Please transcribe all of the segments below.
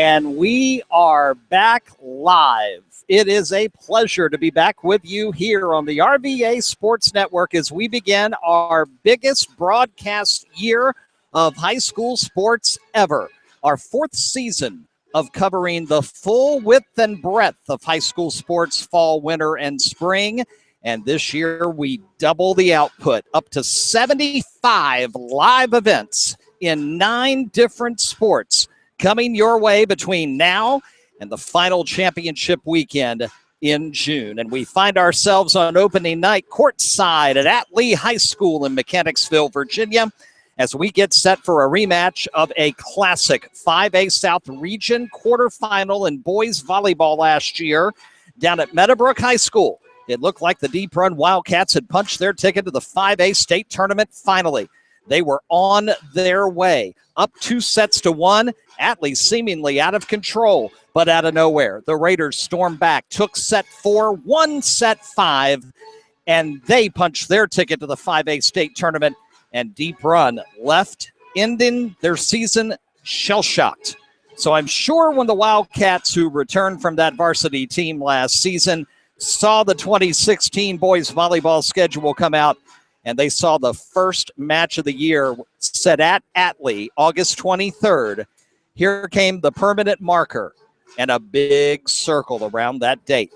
And we are back live. It is a pleasure to be back with you here on the RVA Sports Network as we begin our biggest broadcast year of high school sports ever. Our fourth season of covering the full width and breadth of high school sports, fall, winter, and spring. And this year we double the output, up to 75 live events in 9 different sports coming your way between now and the final championship weekend in June. And we find ourselves on opening night courtside at Atlee High School in Mechanicsville, Virginia, as we get set for a rematch of a classic 5A South Region quarterfinal in boys volleyball last year down at Meadowbrook High School. It looked like the Deep Run Wildcats had punched their ticket to the 5A state tournament finally. They were on their way, up 2-1. Atlee seemingly out of control, but out of nowhere. The Raiders stormed back, took set 4, won set 5, and they punched their ticket to the 5A state tournament. And Deep Run left, ending their season shell-shocked. So I'm sure when the Wildcats, who returned from that varsity team last season, saw the 2016 boys volleyball schedule come out, and they saw the first match of the year set at Atlee, August 23rd. Here came the permanent marker and a big circle around that date.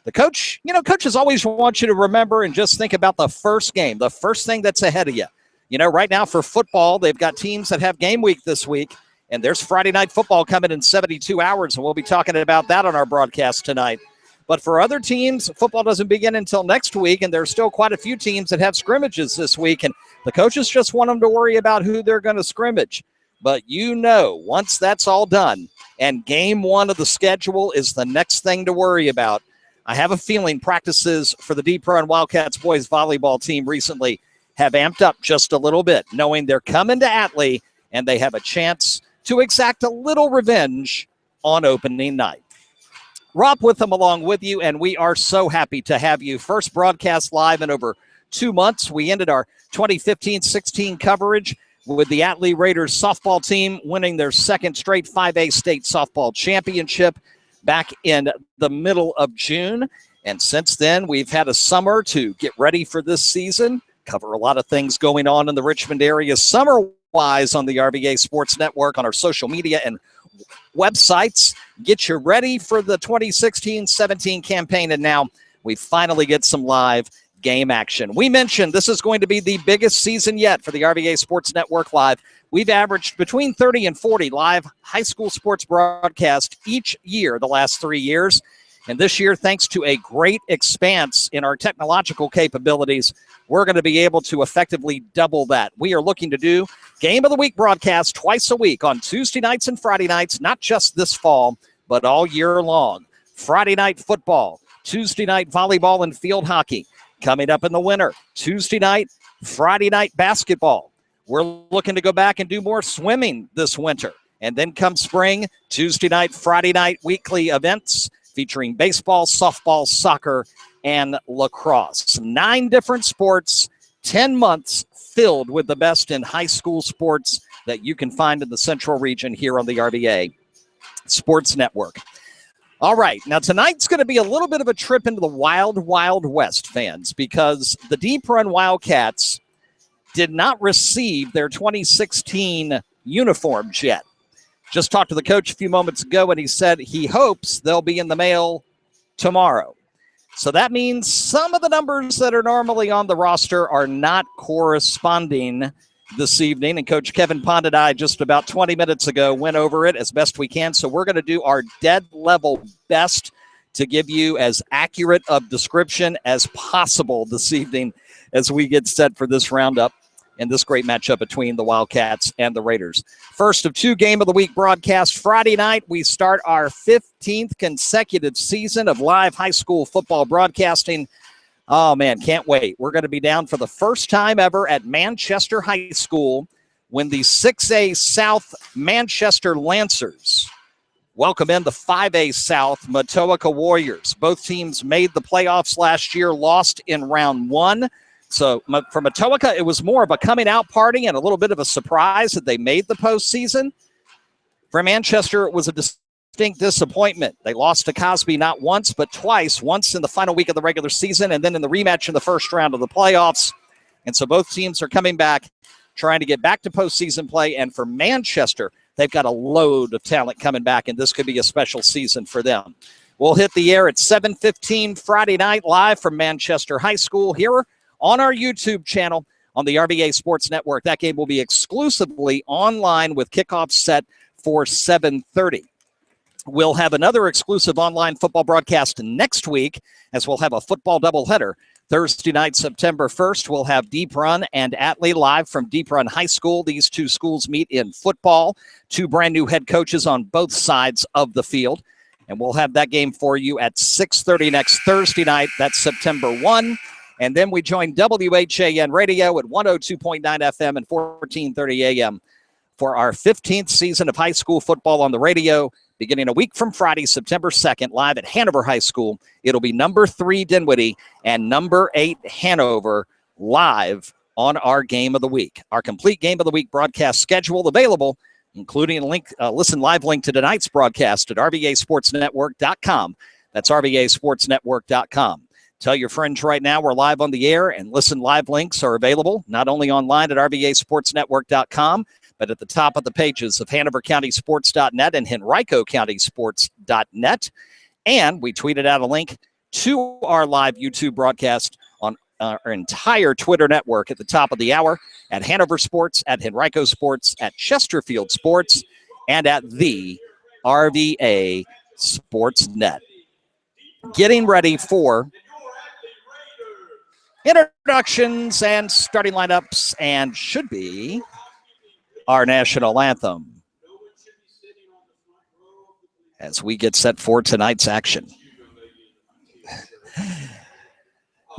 The coach, coaches always want you to remember and just think about the first game, the first thing that's ahead of you. Right now for football, they've got teams that have game week this week, and there's Friday night football coming in 72 hours, and we'll be talking about that on our broadcast tonight. But for other teams, football doesn't begin until next week, and there's still quite a few teams that have scrimmages this week, and the coaches just want them to worry about who they're going to scrimmage. But once that's all done, and game 1 of the schedule is the next thing to worry about, I have a feeling practices for the Deep Run Wildcats boys volleyball team recently have amped up just a little bit, knowing they're coming to Atlee, and they have a chance to exact a little revenge on opening night. Rob with them along with you, and we are so happy to have you. First broadcast live in over 2 months. We ended our 2015-16 coverage with the Atlee Raiders softball team winning their second straight 5A state softball championship back in the middle of June. And since then, we've had a summer to get ready for this season, cover a lot of things going on in the Richmond area summer-wise on the RVA Sports Network, on our social media and websites, get you ready for the 2016-17 campaign, and now we finally get some live game action. We mentioned this is going to be the biggest season yet for the RVA Sports Network Live. We've averaged between 30 and 40 live high school sports broadcasts each year the last 3 years, and this year, thanks to a great expanse in our technological capabilities, we're going to be able to effectively double that. We are looking to do Game of the Week broadcasts twice a week on Tuesday nights and Friday nights, not just this fall, but all year long. Friday night football, Tuesday night volleyball and field hockey. Coming up in the winter, Tuesday night, Friday night basketball. We're looking to go back and do more swimming this winter. And then come spring, Tuesday night, Friday night weekly events featuring baseball, softball, soccer, and lacrosse. 9 different sports, 10 months filled with the best in high school sports that you can find in the Central region here on the RVA Sports Network. All right, now tonight's going to be a little bit of a trip into the wild, wild west, fans, because the Deep Run Wildcats did not receive their 2016 uniforms yet. Just talked to the coach a few moments ago, and he said he hopes they'll be in the mail tomorrow. So that means some of the numbers that are normally on the roster are not corresponding this evening. And Coach Kevin Pond and I just about 20 minutes ago went over it as best we can. So we're going to do our dead level best to give you as accurate of description as possible this evening as we get set for this roundup and this great matchup between the Wildcats and the Raiders. First of 2 Game of the Week broadcasts. Friday night, we start our 15th consecutive season of live high school football broadcasting. Oh, man, can't wait. We're going to be down for the first time ever at Manchester High School when the 6A South Manchester Lancers welcome in the 5A South Matoaka Warriors. Both teams made the playoffs last year, lost in round 1. So for Matoaka, it was more of a coming out party and a little bit of a surprise that they made the postseason. For Manchester, it was a distinct disappointment. They lost to Cosby not once, but twice, once in the final week of the regular season and then in the rematch in the first round of the playoffs. And so both teams are coming back, trying to get back to postseason play. And for Manchester, they've got a load of talent coming back, and this could be a special season for them. We'll hit the air at 7:15 Friday night live from Manchester High School here on our YouTube channel on the RVA Sports Network. That game will be exclusively online with kickoff set for 7:30. We'll have another exclusive online football broadcast next week as we'll have a football doubleheader. Thursday night, September 1st, we'll have Deep Run and Atlee live from Deep Run High School. These two schools meet in football. Two brand new head coaches on both sides of the field. And we'll have that game for you at 6:30 next Thursday night. That's September 1. And then we join WHAN Radio at 102.9 FM and 1430 AM for our 15th season of high school football on the radio, beginning a week from Friday, September 2nd, live at Hanover High School. It'll be number 3 Dinwiddie and number 8 Hanover live on our Game of the Week. Our complete Game of the Week broadcast schedule available, including a link, live link to tonight's broadcast at RVASportsNetwork.com. That's RVASportsNetwork.com. Tell your friends right now we're live on the air, and listen live links are available not only online at RVASportsNetwork.com, but at the top of the pages of HanoverCountySports.net and HenricoCountySports.net. And we tweeted out a link to our live YouTube broadcast on our entire Twitter network at the top of the hour at Hanover Sports, at Henrico Sports, at Chesterfield Sports, and at the RVA Sports Net. Getting ready for introductions and starting lineups, and should be our national anthem as we get set for tonight's action.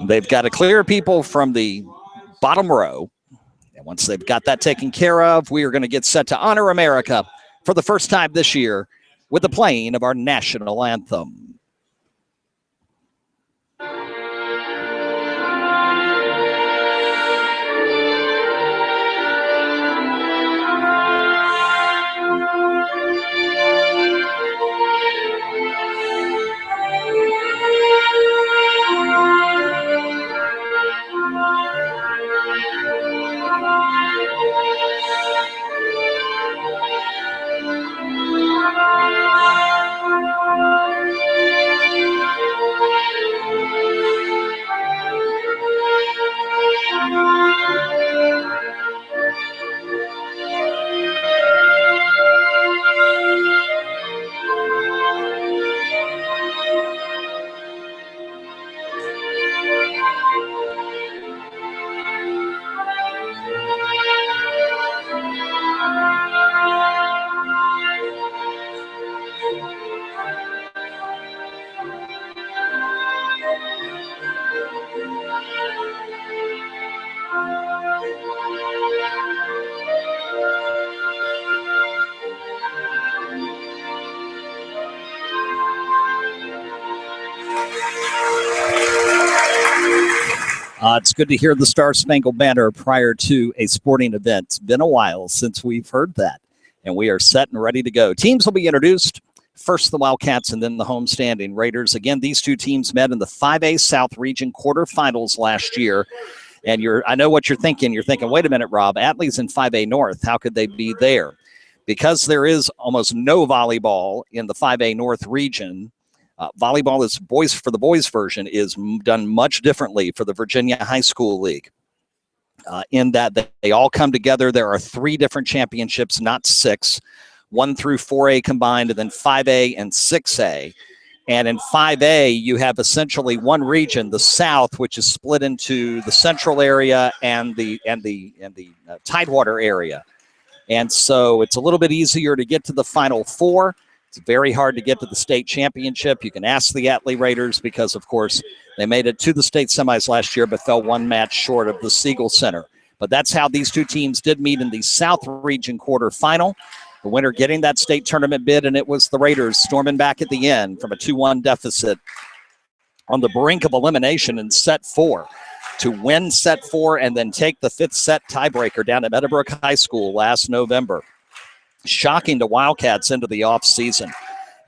They've got to clear people from the bottom row. And once they've got that taken care of, we are going to get set to honor America for the first time this year with the playing of our national anthem. It's good to hear the Star Spangled Banner prior to a sporting event. It's been a while since we've heard that, and we are set and ready to go. Teams will be introduced. First the Wildcats and then the homestanding Raiders. Again, these two teams met in the 5A South Region quarterfinals last year. And I know what you're thinking. You're thinking, wait a minute, Rob, Atlee's in 5A North. How could they be there? Because there is almost no volleyball in the 5A North region. Volleyball is for the boys version is done much differently for the Virginia High School League. In that they all come together. There are 3 different championships, not 6, 1 through 4A combined, and then 5A and 6A. And in 5A, you have essentially one region, the South, which is split into the central area and the Tidewater area. And so it's a little bit easier to get to the Final Four. It's very hard to get to the state championship. You can ask the Atlee Raiders because, of course, they made it to the state semis last year but fell 1 match short of the Siegel Center. But that's how these two teams did meet in the South Region quarterfinal. The winner getting that state tournament bid, and it was the Raiders storming back at the end from a 2-1 deficit on the brink of elimination in set 4 to win set 4 and then take the 5th set tiebreaker down at Meadowbrook High School last November. Shocking to Wildcats into the offseason.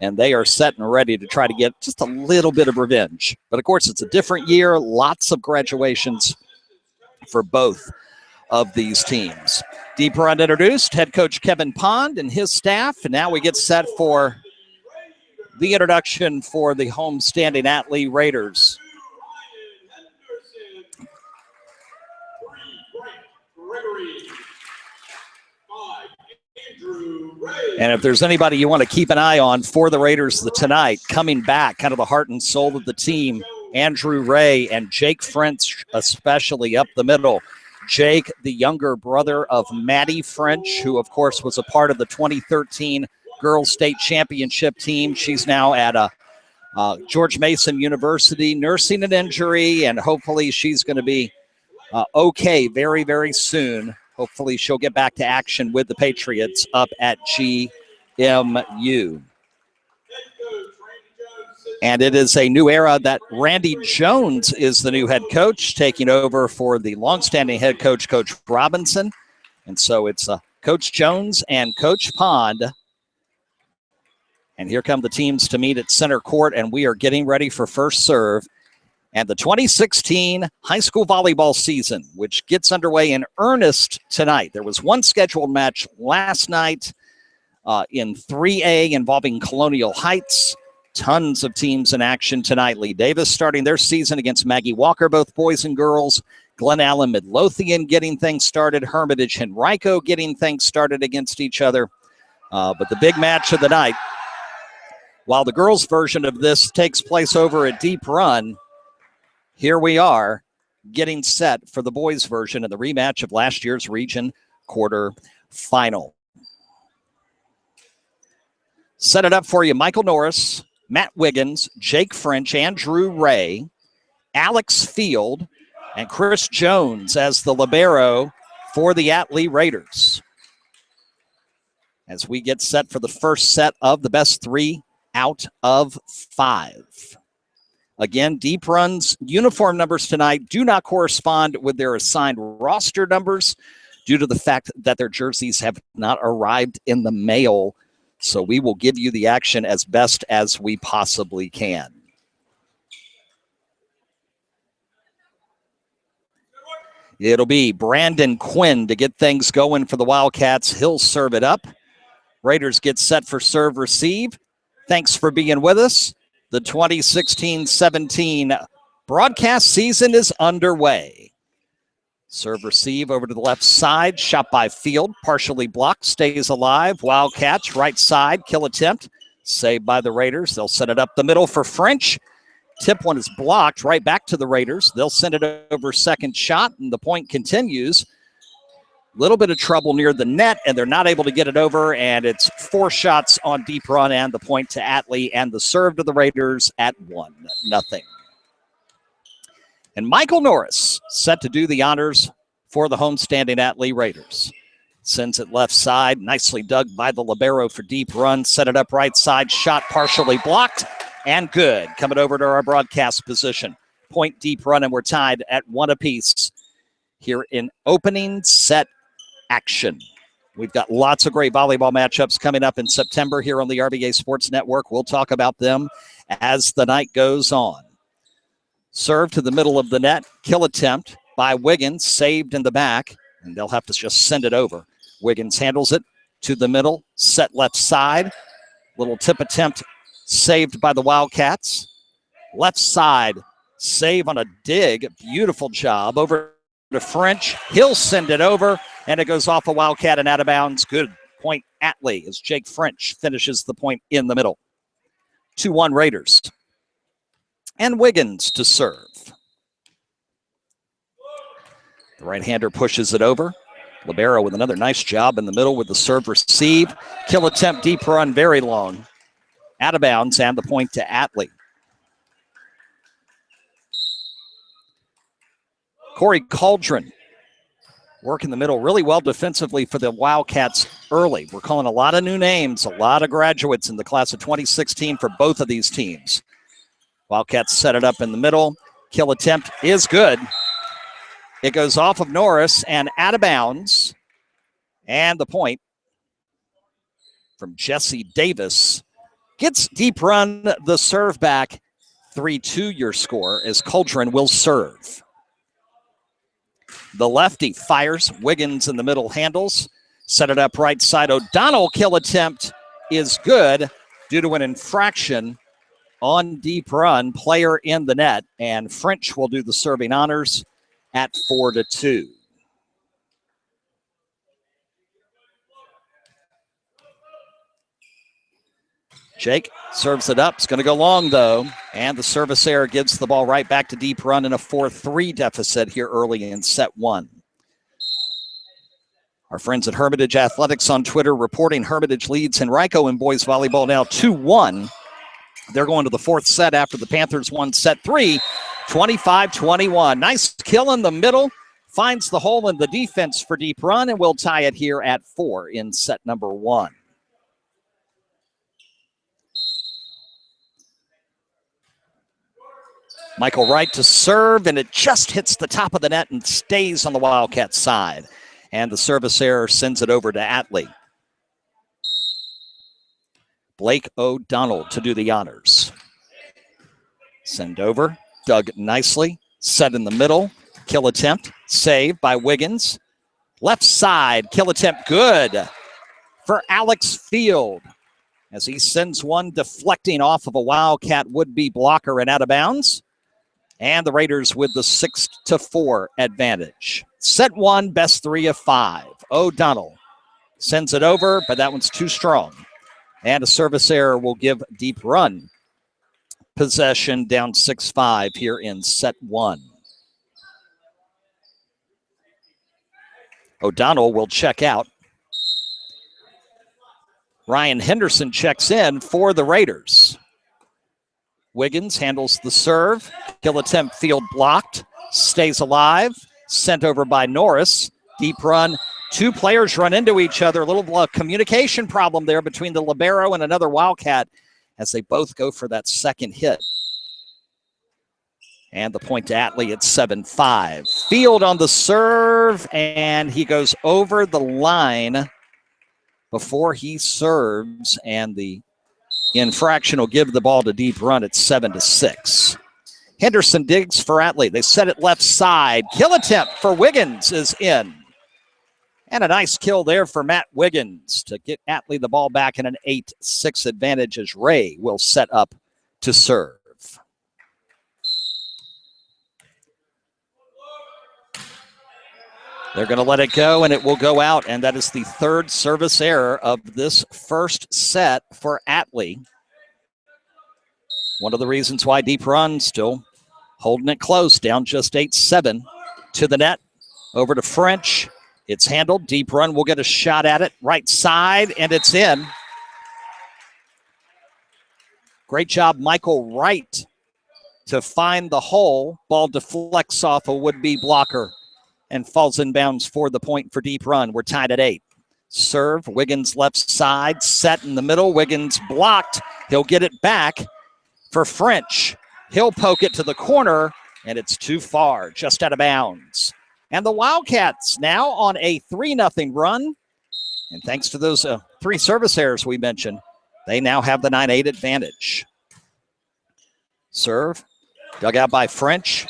and they are set and ready to try to get just a little bit of revenge. But, of course, it's a different year, lots of graduations for both of these teams. Deep Run introduced head coach Kevin Pond and his staff, and now we get set for the introduction for the homestanding Atlee Raiders. And if there's anybody you want to keep an eye on for the Raiders tonight, coming back, kind of the heart and soul of the team, Andrew Ray and Jake French, especially up the middle. Jake, the younger brother of Maddie French, who, of course, was a part of the 2013 Girls State Championship team. She's now at George Mason University nursing an injury, and hopefully she's going to be okay very, very soon. Hopefully she'll get back to action with the Patriots up at GMU. And it is a new era that Randy Jones is the new head coach, taking over for the longstanding head coach, Coach Robinson. And so it's Coach Jones and Coach Pond. And here come the teams to meet at center court, and we are getting ready for first serve. And the 2016 high school volleyball season, which gets underway in earnest tonight. There was one scheduled match last night in 3A involving Colonial Heights. Tons of teams in action tonight. Lee Davis starting their season against Maggie Walker, both boys and girls. Glen Allen Midlothian getting things started. Hermitage Henrico getting things started against each other. But the big match of the night, while the girls' version of this takes place over at Deep Run, here we are getting set for the boys' version of the rematch of last year's region quarterfinal. Set it up for you, Michael Norris, Matt Wiggins, Jake French, Andrew Ray, Alex Field, and Chris Jones as the libero for the Atlee Raiders. As we get set for the first set of the best 3 out of 5. Again, Deep Run's uniform numbers tonight do not correspond with their assigned roster numbers due to the fact that their jerseys have not arrived in the mail. So we will give you the action as best as we possibly can. It'll be Brandon Quinn to get things going for the Wildcats. He'll serve it up. Raiders get set for serve receive. Thanks for being with us. The 2016-17 broadcast season is underway. Serve receive over to the left side. Shot by Field. Partially blocked. Stays alive. Wildcats right side. Kill attempt. Saved by the Raiders. They'll set it up the middle for French. Tip one is blocked. Right back to the Raiders. They'll send it over second shot, and the point continues. Little bit of trouble near the net, and they're not able to get it over, and it's 4 shots on Deep Run and the point to Atlee, and the serve to the Raiders at 1-0. And Michael Norris set to do the honors for the homestanding Atlee Raiders. Sends it left side, nicely dug by the libero for Deep Run. Set it up right side, shot partially blocked, and good. Coming over to our broadcast position. Point Deep Run, and we're tied at 1 apiece here in opening set action. We've got lots of great volleyball matchups coming up in September here on the RVA Sports Network. We'll talk about them as the night goes on. Serve to the middle of the net. Kill attempt by Wiggins. Saved in the back, and they'll have to just send it over. Wiggins handles it to the middle. Set left side. Little tip attempt saved by the Wildcats. Left side save on a dig. Beautiful job. Over to French. He'll send it over, and it goes off a Wildcat and out of bounds. Good point, Atlee, as Jake French finishes the point in the middle. 2-1 Raiders. And Wiggins to serve. The right-hander pushes it over. Libero with another nice job in the middle with the serve receive. Kill attempt, Deep Run, very long. Out of bounds, and the point to Atlee. Corey Cauldron working the middle really well defensively for the Wildcats early. We're calling a lot of new names, a lot of graduates in the class of 2016 for both of these teams. Wildcats set it up in the middle. Kill attempt is good. It goes off of Norris and out of bounds. And the point from Jesse Davis Gets Deep Run the serve back. 3-2 your score as Cauldron will serve. The lefty fires. Wiggins in the middle handles. Set it up right side. O'Donnell kill attempt is good due to an infraction on Deep Run. Player in the net. And French will do the serving honors at 4-2. Jake serves it up. It's going to go long, though. And the service error gives the ball right back to Deep Run in a 4-3 deficit here early in set one. Our friends at Hermitage Athletics on Twitter reporting Hermitage leads Henrico in boys volleyball now 2-1. They're going to the fourth set after the Panthers won set three, 25-21. Nice kill in the middle. Finds the hole in the defense for Deep Run, and we'll tie it here at 4 in set number one. Michael Wright to serve, and it just hits the top of the net and stays on the Wildcat side. And the service error sends it over to Atlee. Blake O'Donnell to do the honors. Send over, dug nicely, set in the middle. Kill attempt, save by Wiggins. Left side, kill attempt, good for Alex Field as he sends one deflecting off of a Wildcat would-be blocker and out of bounds. And the Raiders with the 6-4 advantage. Set one, best 3 of 5. O'Donnell sends it over, but that one's too strong. And a service error will give Deep Run possession down 6-5 here in set one. O'Donnell will check out. Ryan Henderson checks in for the Raiders. Wiggins handles the serve. Kill attempt field blocked. Stays alive. Sent over by Norris. Deep Run. Two players run into each other. A little communication problem there between the libero and another Wildcat as they both go for that second hit. And the point to Atlee at 7-5. Field on the serve, and he goes over the line before he serves, and the infraction will give the ball to Deep Run at 7-6. Henderson digs for Atlee. They set it left side. Kill attempt for Wiggins is in. And a nice kill there for Matt Wiggins to get Atlee the ball back in an 8-6 advantage as Ray will set up to serve. They're going to let it go, and it will go out, and that is the third service error of this first set for Atlee. One of the reasons why Deep Run still holding it close, down just 8-7 to the net. Over to French. It's handled. Deep Run will get a shot at it. Right side, and it's in. Great job, Michael Wright, to find the hole. Ball deflects off a would-be blocker and falls in bounds for the point for Deep Run. We're tied at 8. Serve, Wiggins left side, set in the middle. Wiggins blocked. He'll get it back for French. He'll poke it to the corner, and it's too far, just out of bounds. And the Wildcats now on a 3-0 run. And thanks to those 3 service errors we mentioned, they now have the 9-8 advantage. Serve, dug out by French.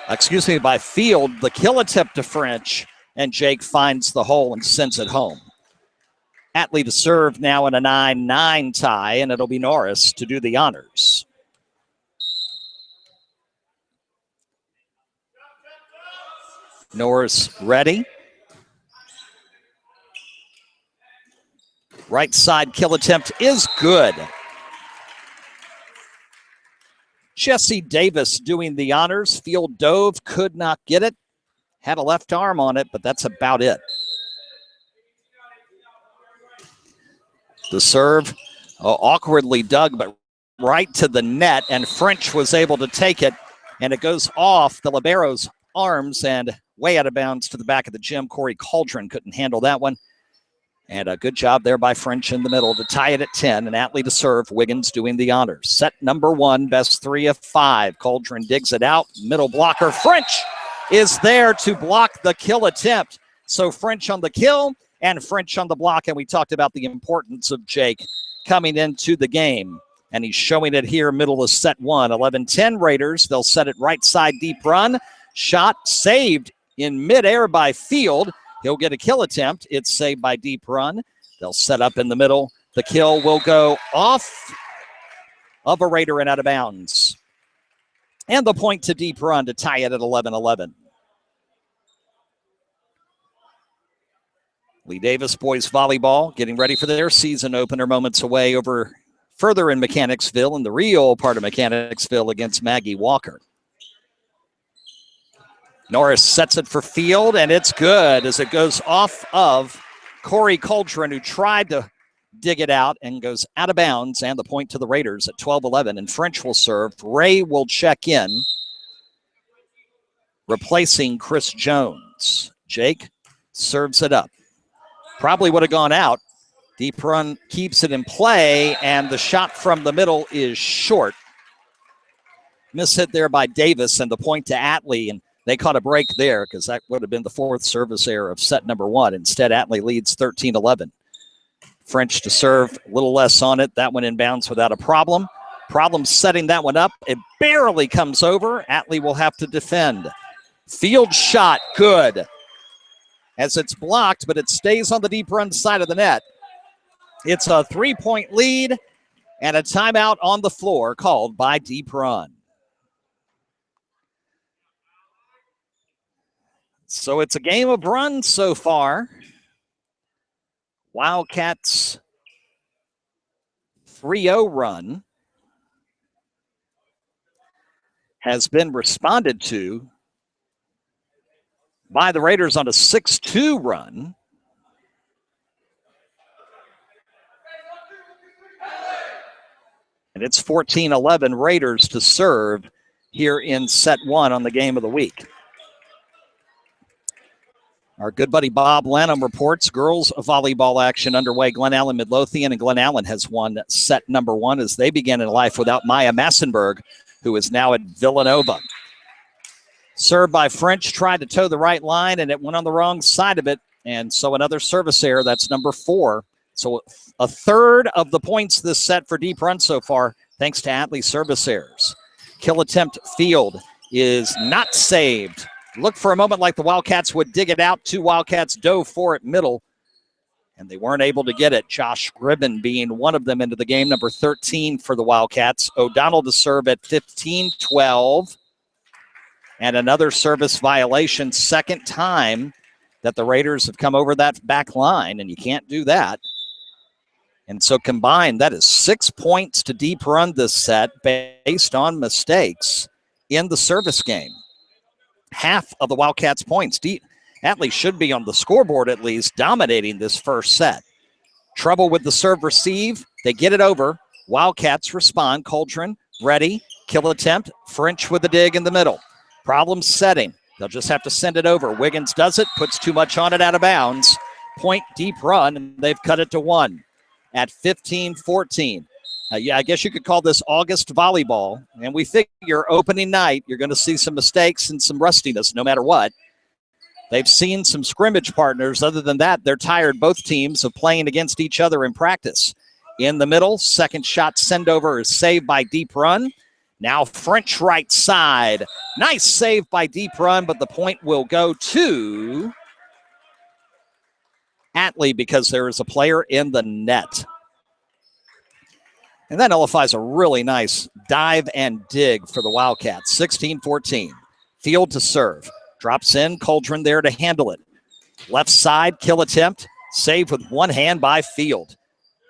By Field. The kill attempt to French, and Jake finds the hole and sends it home. Atlee to serve now in a 9-9 tie, and it'll be Norris to do the honors. Norris ready. Right side kill attempt is good. Jesse Davis doing the honors. Field dove, could not get it. Had a left arm on it, but that's about it. The serve, awkwardly dug, but right to the net, and French was able to take it, and it goes off the libero's arms and way out of bounds to the back of the gym. Corey Cauldron couldn't handle that one. And a good job there by French in the middle to tie it at 10. And Atlee to serve. Wiggins doing the honors. Set number 1, best 3 of 5. Cauldron digs it out. Middle blocker. French is there to block the kill attempt. So French on the kill and French on the block. And we talked about the importance of Jake coming into the game. And he's showing it here, middle of set one. 11-10 Raiders. They'll set it right side deep run. Shot saved in midair by Field. He'll get a kill attempt. It's saved by Deep Run. They'll set up in the middle. The kill will go off of a Raider and out of bounds. And the point to Deep Run to tie it at 11-11. Lee Davis boys volleyball getting ready for their season opener moments away over further in Mechanicsville, in the real part of Mechanicsville, against Maggie Walker. Norris sets it for Field, and it's good as it goes off of Corey Coldren, who tried to dig it out and goes out of bounds, and the point to the Raiders at 12-11, and French will serve. Ray will check in, replacing Chris Jones. Jake serves it up. Probably would have gone out. Deep Run keeps it in play, and the shot from the middle is short. Miss hit there by Davis, and the point to Atlee, and they caught a break there because that would have been the fourth service error of set number one. Instead, Atlee leads 13-11. French to serve, a little less on it. That one inbounds without a problem. Problem setting that one up. It barely comes over. Atlee will have to defend. Field shot, good. As it's blocked, but it stays on the Deep Run side of the net. It's a 3-point lead and a timeout on the floor called by Deep Run. So it's a game of runs so far. Wildcats 3-0 run has been responded to by the Raiders on a 6-2 run. And it's 14-11 Raiders to serve here in set one on the game of the week. Our good buddy Bob Lanham reports girls volleyball action underway. Glen Allen Midlothian, and Glen Allen has won set number one as they began in life without Maya Massenberg, who is now at Villanova. Served by French, tried to toe the right line, and it went on the wrong side of it. And so another service error, that's number 4. So a third of the points this set for Deep Run so far, thanks to Atlee service errors. Kill attempt Field is not saved. Looked for a moment like the Wildcats would dig it out. 2 Wildcats dove for it middle, and they weren't able to get it. Josh Gribben being one of them into the game, number 13 for the Wildcats. O'Donnell to serve at 15-12. And another service violation, second time that the Raiders have come over that back line, and you can't do that. And so combined, that is 6 points to Deep Run this set based on mistakes in the service game. Half of the Wildcats' points. Atlee should be on the scoreboard at least, dominating this first set. Trouble with the serve receive. They get it over. Wildcats respond. Coldren ready. Kill attempt. French with the dig in the middle. Problem setting. They'll just have to send it over. Wiggins does it. Puts too much on it out of bounds. Point Deep Run, and they've cut it to 1 at 15-14. Yeah, I guess you could call this August volleyball. And we figure opening night, you're going to see some mistakes and some rustiness no matter what. They've seen some scrimmage partners. Other than that, they're tired, both teams, of playing against each other in practice. In the middle, second shot send over is saved by Deep Run. Now French right side. Nice save by Deep Run, but the point will go to Atlee because there is a player in the net. And that nullifies a really nice dive and dig for the Wildcats. 16-14. Field to serve. Drops in. Coldren there to handle it. Left side, kill attempt. Save with one hand by Field.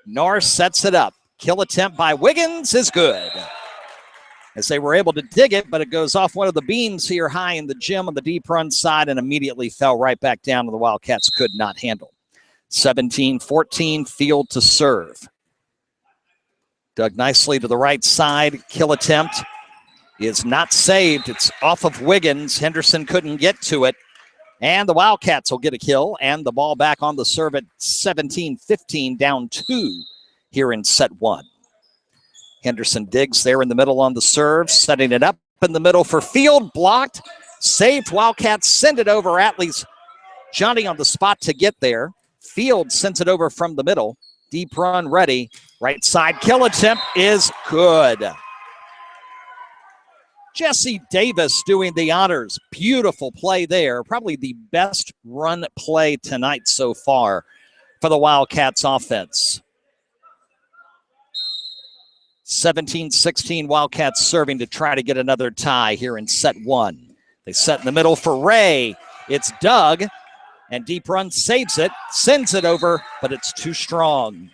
Norris sets it up. Kill attempt by Wiggins is good. As they were able to dig it, but it goes off one of the beams here high in the gym on the Deep Run side and immediately fell right back down, and the Wildcats could not handle. 17-14, Field to serve. Dug nicely to the right side. Kill attempt is not saved. It's off of Wiggins. Henderson couldn't get to it. And the Wildcats will get a kill, and the ball back on the serve at 17-15, down 2 here in set 1. Henderson digs there in the middle on the serve, setting it up in the middle for Field. Blocked, saved. Wildcats send it over. Atlee's Johnny on the spot to get there. Field sends it over from the middle. Deep run ready. Right side kill attempt is good. Jesse Davis doing the honors. Beautiful play there. Probably the best run play tonight so far for the Wildcats offense. 17-16 Wildcats serving to try to get another tie here in set one. They set in the middle for Ray. It's Doug, and Deep Run saves it, sends it over, but it's too strong.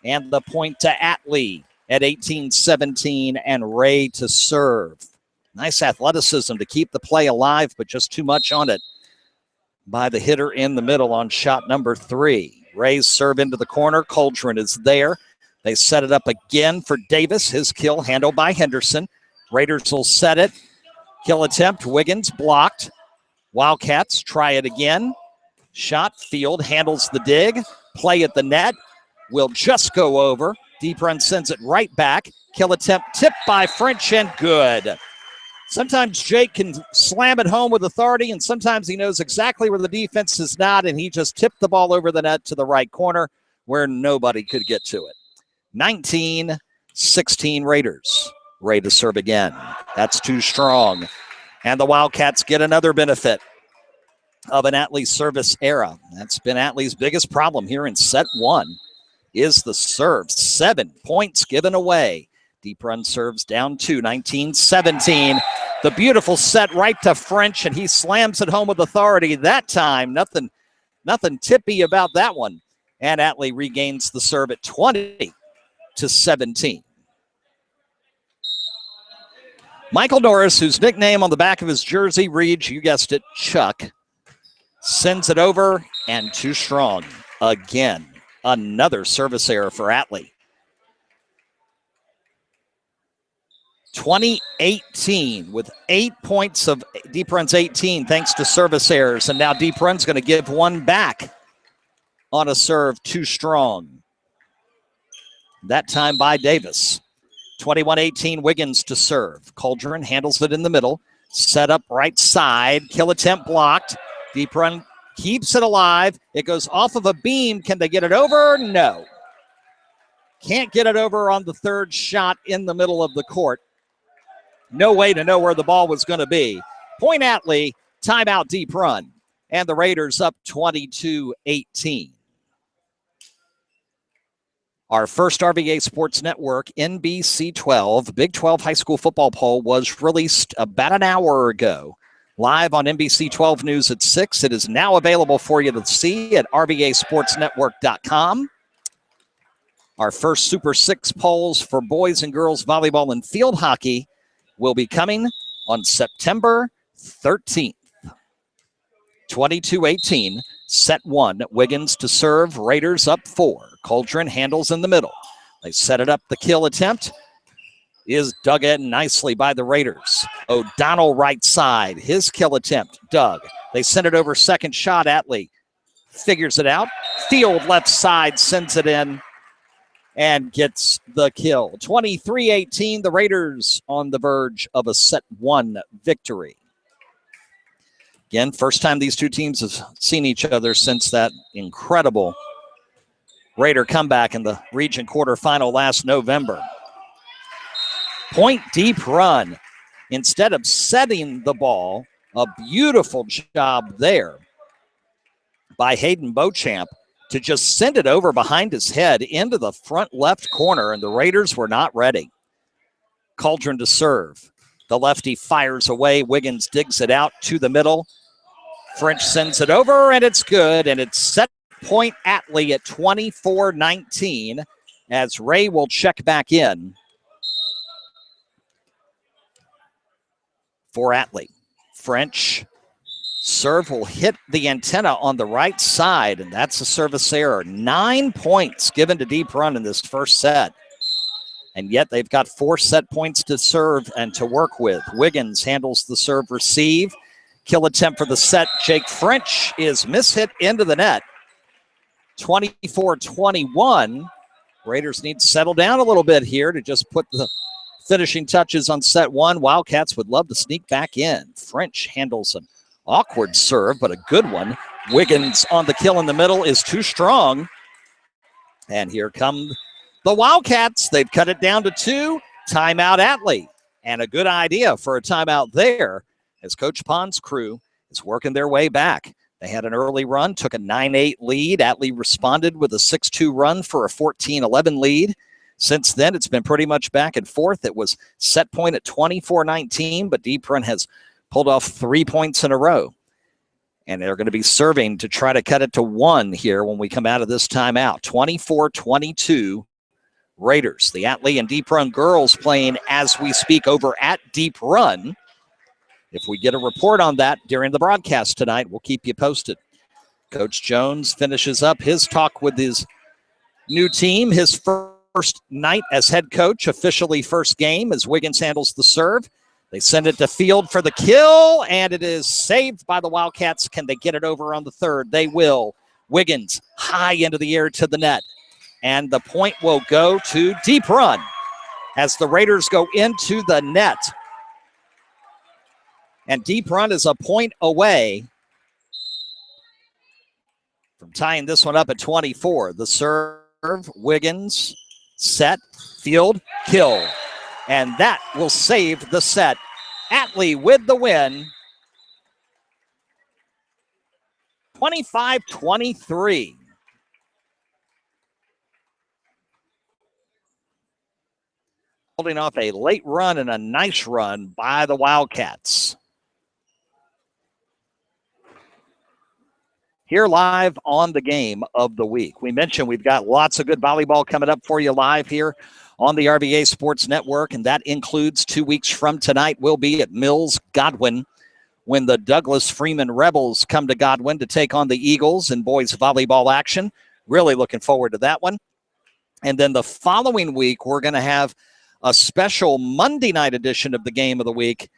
And the point to Atlee at 18-17, and Ray to serve. Nice athleticism to keep the play alive, but just too much on it by the hitter in the middle on shot number 3. Ray's serve into the corner. Coldren is there. They set it up again for Davis. His kill handled by Henderson. Raiders will set it. Kill attempt. Wiggins blocked. Wildcats try it again. Shot. Field handles the dig. Play at the net. Will just go over. Deep Run sends it right back. Kill attempt tipped by French and good. Sometimes Jake can slam it home with authority, and sometimes he knows exactly where the defense is not, and he just tipped the ball over the net to the right corner where nobody could get to it. 19-16 Raiders. Ray to serve again. That's too strong. And the Wildcats get another benefit of an Atlee service era. That's been Atlee's biggest problem here in set one is the serve. 7 points given away. Deep Run serves down 2, 19-17. The beautiful set right to French, and he slams it home with authority. That time, nothing tippy about that one. And Atlee regains the serve at 20-17. Michael Norris, whose nickname on the back of his jersey reads, you guessed it, Chuck, sends it over, and too strong. Again, another service error for Atlee. 2018 with 8 points of Deep Run's 18 thanks to service errors. And now Deep Run's going to give one back on a serve too strong. That time by Davis. 21-18 Wiggins to serve. Coldren handles it in the middle. Set up right side. Kill attempt blocked. Deep Run keeps it alive. It goes off of a beam. Can they get it over? No. Can't get it over on the third shot in the middle of the court. No way to know where the ball was going to be. Point Atlee, timeout Deep Run. And the Raiders up 22-18. Our first RVA Sports Network NBC 12 Big 12 high school football poll was released about an hour ago. Live on NBC 12 News at 6. It is now available for you to see at RVASportsNetwork.com. Our first Super 6 polls for boys and girls volleyball and field hockey will be coming on September 13th. 22-18, set 1. Wiggins to serve, Raiders up 4. Coldren handles in the middle. They set it up. The kill attempt is dug in nicely by the Raiders. O'Donnell right side. His kill attempt, dug. They send it over second shot. Atlee figures it out. Field left side sends it in and gets the kill. 23-18, the Raiders on the verge of a set 1 victory. Again, first time these two teams have seen each other since that incredible Raider comeback in the region quarterfinal last November. Point Deep Run. Instead of setting the ball, a beautiful job there by Hayden Beauchamp to just send it over behind his head into the front left corner, and the Raiders were not ready. Coldren to serve. The lefty fires away. Wiggins digs it out to the middle. French sends it over, and it's good, and it's set point Atlee at 24-19 as Ray will check back in for Atlee. French serve will hit the antenna on the right side, and that's a service error. 9 points given to Deep Run in this first set. And yet they've got 4 set points to serve and to work with. Wiggins handles the serve receive. Kill attempt for the set. Jake French is mishit into the net. 24-21. Raiders need to settle down a little bit here to just put the finishing touches on set 1. Wildcats would love to sneak back in. French handles an awkward serve, but a good one. Wiggins on the kill in the middle is too strong. And here come the Wildcats. They've cut it down to 2. Timeout Atlee. And a good idea for a timeout there as Coach Pond's crew is working their way back. They had an early run, took a 9-8 lead. Atlee responded with a 6-2 run for a 14-11 lead. Since then, it's been pretty much back and forth. It was set point at 24-19, but Deep Run has pulled off 3 points in a row. And they're going to be serving to try to cut it to 1 here when we come out of this timeout. 24-22 Raiders. The Atlee and Deep Run girls playing as we speak over at Deep Run. If we get a report on that during the broadcast tonight, we'll keep you posted. Coach Jones finishes up his talk with his new team, his first night as head coach, officially first game as Wiggins handles the serve. They send it to field for the kill, and it is saved by the Wildcats. Can they get it over on the third? They will. Wiggins high into the air to the net, and the point will go to Deep Run as the Raiders go into the net. And Deep Run is a point away from tying this one up at 24. The serve, Wiggins, set, field, kill. And that will save the set. Atlee with the win. 25-23. Holding off a late run and a nice run by the Wildcats. Here live on the game of the week. We mentioned we've got lots of good volleyball coming up for you live here on the RVA Sports Network, and that includes 2 weeks from tonight. We'll be at Mills Godwin when the Douglas Freeman Rebels come to Godwin to take on the Eagles in boys volleyball action. Really looking forward to that one. And then the following week, we're going to have a special Monday night edition of the Game of the Week,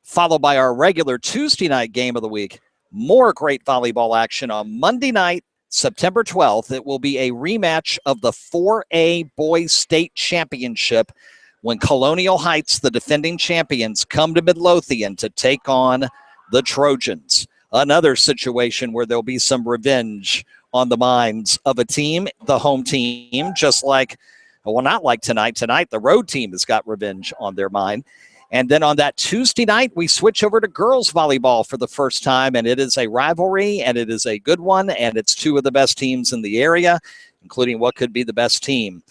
followed by our regular Tuesday night Game of the Week. More great volleyball action on Monday night, September 12th. It will be a rematch of the 4A Boys State Championship when Colonial Heights, the defending champions, come to Midlothian to take on the Trojans. Another situation where there'll be some revenge on the minds of a team, the home team, just like, well, not like tonight. Tonight, the road team has got revenge on their mind. And then on that Tuesday night, we switch over to girls volleyball for the first time, and it is a rivalry, and it is a good one, and it's 2 of the best teams in the area, including what could be the best team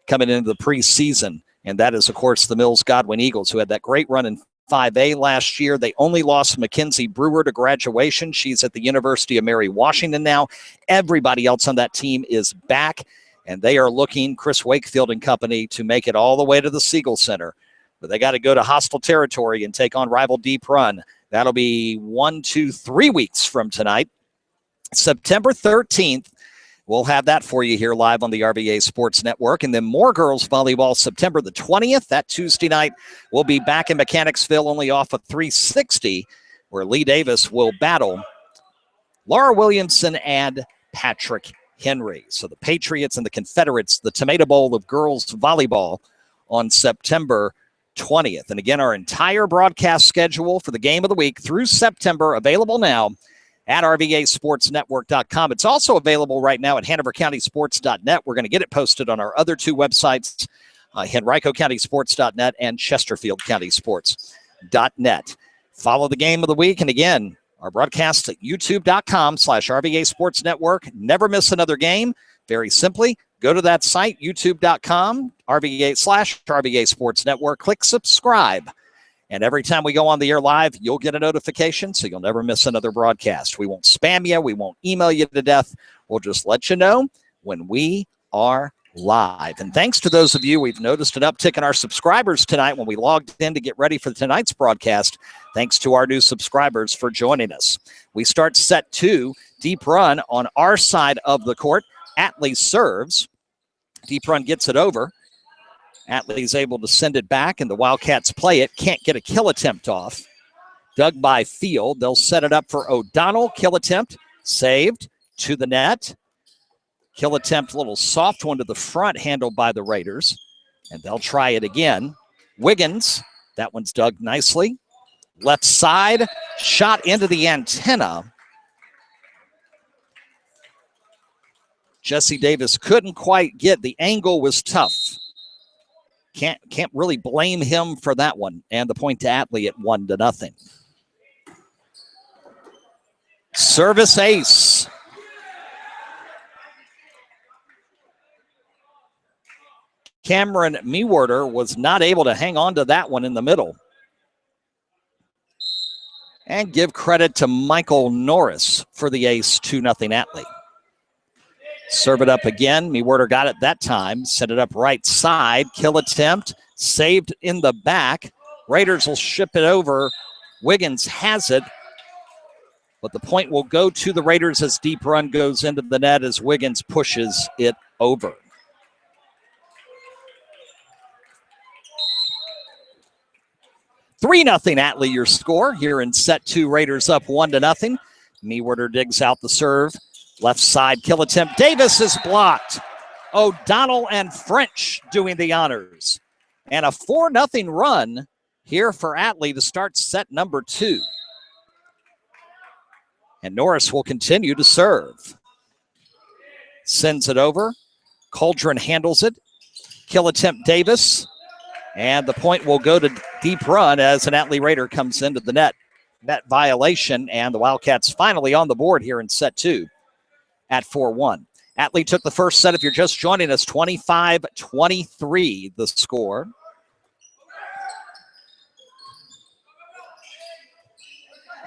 coming into the preseason. And that is, of course, the Mills Godwin Eagles, who had that great run in 5A last year. They only lost Mackenzie Brewer to graduation. She's at the University of Mary Washington now. Everybody else on that team is back, and they are looking, Chris Wakefield and company, to make it all the way to the Siegel Center. But they got to go to hostile territory and take on rival Deep Run. That'll be 3 weeks from tonight. September 13th, we'll have that for you here live on the RVA Sports Network. And then more girls volleyball September the 20th. That Tuesday night, we'll be back in Mechanicsville, only off of 360, where Lee Davis will battle Laura Williamson and Patrick Henry. So the Patriots and the Confederates, the Tomato Bowl of girls volleyball on September 20th. And again, our entire broadcast schedule for the Game of the Week through September available now at RVASportsNetwork.com. It's also available right now at HanoverCountySports.net. We're going to get it posted on our other 2 websites, Henrico CountySports.net and ChesterfieldCountySports.net. Follow the Game of the Week. And again, our broadcast at YouTube.com/RVA Sports Network. Never miss another game. Very simply, go to that site, youtube.com, RVA Sports Network. Click subscribe. And every time we go on the air live, you'll get a notification, so you'll never miss another broadcast. We won't spam you. We won't email you to death. We'll just let you know when we are live. And thanks to those of you, we've noticed an uptick in our subscribers tonight when we logged in to get ready for tonight's broadcast. Thanks to our new subscribers for joining us. We start set 2, Deep Run on our side of the court. Atlee serves. Deep Run gets it over. Atlee's able to send it back, and the Wildcats play it. Can't get a kill attempt off. Dug by Field. They'll set it up for O'Donnell. Kill attempt. Saved to the net. Kill attempt, a little soft one to the front, handled by the Raiders. And they'll try it again. Wiggins. That one's dug nicely. Left side. Shot into the antenna. Jesse Davis couldn't quite get, the angle was tough. Can't really blame him for that one. And the point to Atlee at 1-0. Service ace. Cameron Mewarder was not able to hang on to that one in the middle. And give credit to Michael Norris for the ace, 2-0 Atlee. Serve it up again. Mewarder got it that time. Set it up right side. Kill attempt. Saved in the back. Raiders will ship it over. Wiggins has it. But the point will go to the Raiders as Deep Run goes into the net as Wiggins pushes it over. $3-0 Atlee, your score here in set 2. Raiders up 1-0. Mewarder digs out the serve. Left side kill attempt. Davis is blocked. O'Donnell and French doing the honors. And a 4-0 run here for Atlee to start set number 2. And Norris will continue to serve. Sends it over. Cauldron handles it. Kill attempt Davis. And the point will go to Deep Run as an Atlee Raider comes into the net. Net violation, and the Wildcats finally on the board here in set 2 at 4-1. Atlee took the first set. If you're just joining us, 25-23 the score.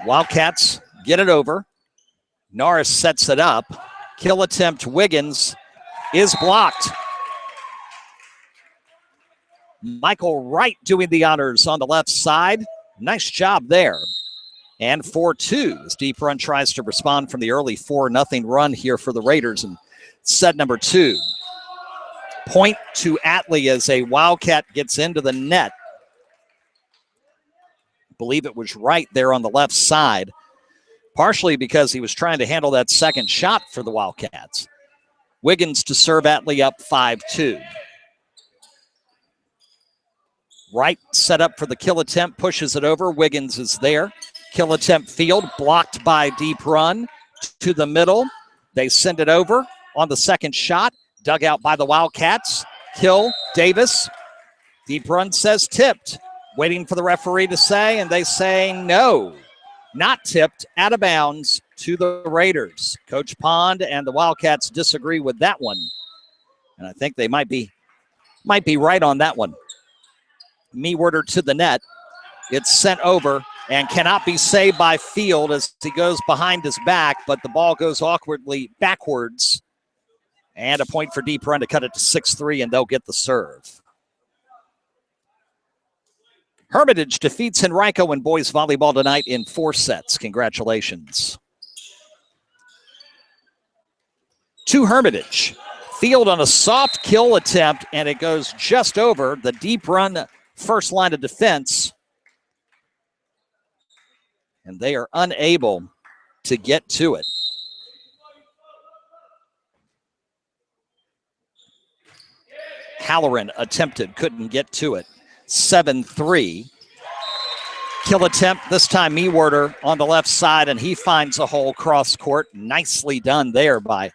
Wildcats get it over. Norris sets it up. Kill attempt Wiggins is blocked. Michael Wright doing the honors on the left side. Nice job there. And 4-2 as Deep Run tries to respond from the early 4-0 run here for the Raiders in set number 2. Point to Atlee as a Wildcat gets into the net. I believe it was Wright there on the left side, partially because he was trying to handle that second shot for the Wildcats. Wiggins to serve Atlee up 5-2. Wright set up for the kill attempt, pushes it over. Wiggins is there. Kill attempt field, blocked by Deep Run to the middle. They send it over on the second shot. Dug out by the Wildcats. Kill, Davis. Deep Run says tipped. Waiting for the referee to say, and they say no. Not tipped, out of bounds to the Raiders. Coach Pond and the Wildcats disagree with that one. And I think they might be right on that one. Mewarder to the net. It's sent over and cannot be saved by Field as he goes behind his back, but the ball goes awkwardly backwards. And a point for Deep Run to cut it to 6-3, and they'll get the serve. Hermitage defeats Henrico in boys volleyball tonight in 4 sets. Congratulations to Hermitage. Field on a soft kill attempt, and it goes just over the Deep Run first line of defense. And they are unable to get to it. Halloran attempted, couldn't get to it. 7-3. Kill attempt, this time Mewarder on the left side, and he finds a hole cross court. Nicely done there by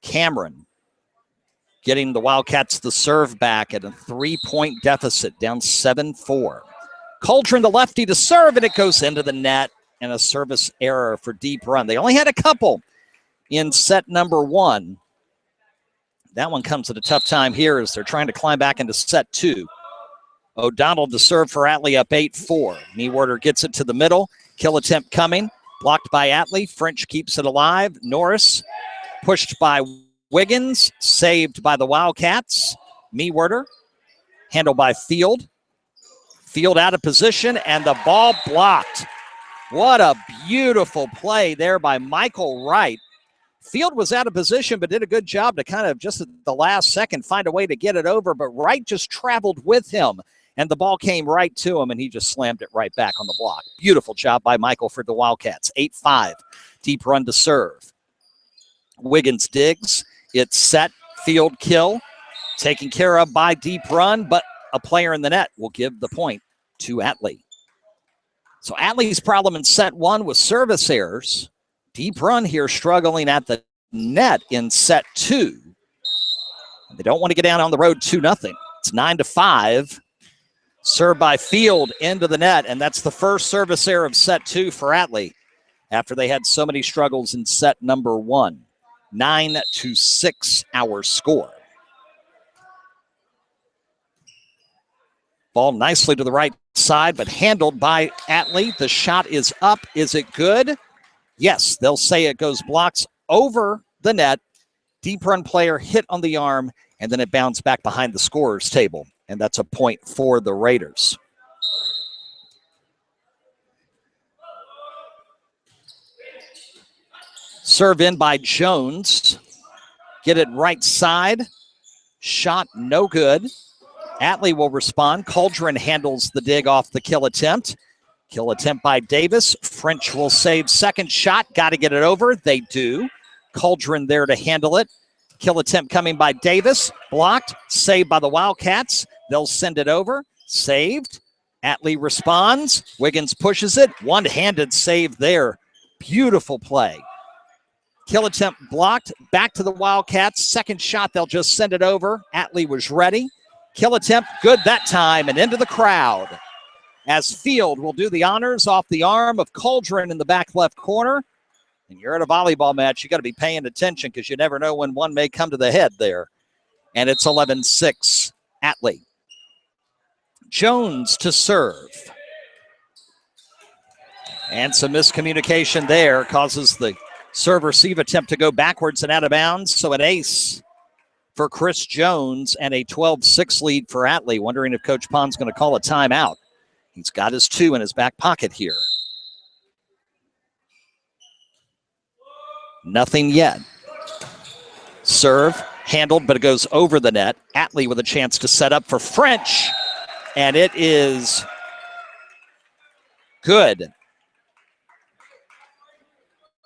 Cameron. Getting the Wildcats the serve back at a 3-point deficit, down 7-4. Cauldron, the lefty, to serve, and it goes into the net, and a service error for Deep Run. They only had a couple in set number 1. That one comes at a tough time here as they're trying to climb back into set 2. O'Donnell to serve for Atlee up 8-4. Mewarder gets it to the middle. Kill attempt coming. Blocked by Atlee. French keeps it alive. Norris pushed by Wiggins. Saved by the Wildcats. Mewarder. Handled by Field. Field out of position, and the ball blocked. What a beautiful play there by Michael Wright. Field was out of position, but did a good job to kind of just at the last second find a way to get it over, but Wright just traveled with him, and the ball came right to him, and he just slammed it right back on the block. Beautiful job by Michael for the Wildcats. 8-5, Deep Run to serve. Wiggins digs. It's set, Field kill. Taken care of by Deep Run, but a player in the net will give the point to Atlee. So Atlee's problem in set 1 was service errors. Deep Run here struggling at the net in set 2. They don't want to get down on the road 2-0. It's 9-5. Served by Field into the net, and that's the first service error of set 2 for Atlee after they had so many struggles in set number 1. 9-6 our score. Ball nicely to the right side, but handled by Atlee. The shot is up. Is it good? Yes, they'll say it goes blocks over the net. Deep Run player hit on the arm, and then it bounced back behind the scorer's table. And that's a point for the Raiders. Serve in by Jones. Get it right side. Shot no good. Atlee will respond. Cauldron handles the dig off the kill attempt. Kill attempt by Davis. French will save second shot. Got to get it over. They do. Cauldron there to handle it. Kill attempt coming by Davis. Blocked. Saved by the Wildcats. They'll send it over. Saved. Atlee responds. Wiggins pushes it. One-handed save there. Beautiful play. Kill attempt blocked. Back to the Wildcats. Second shot, they'll just send it over. Atlee was ready. Kill attempt, good that time, and into the crowd. As Field will do the honors off the arm of Cauldron in the back left corner. And you're at a volleyball match, you got to be paying attention because you never know when one may come to the head there. And it's 11-6, Atlee. Jones to serve. And some miscommunication there causes the serve-receive attempt to go backwards and out of bounds. So an ace for Chris Jones and a 12-6 lead for Atlee. Wondering if Coach Pond's going to call a timeout. He's got his 2 in his back pocket here. Nothing yet. Serve, handled, but it goes over the net. Atlee with a chance to set up for French. And it is good.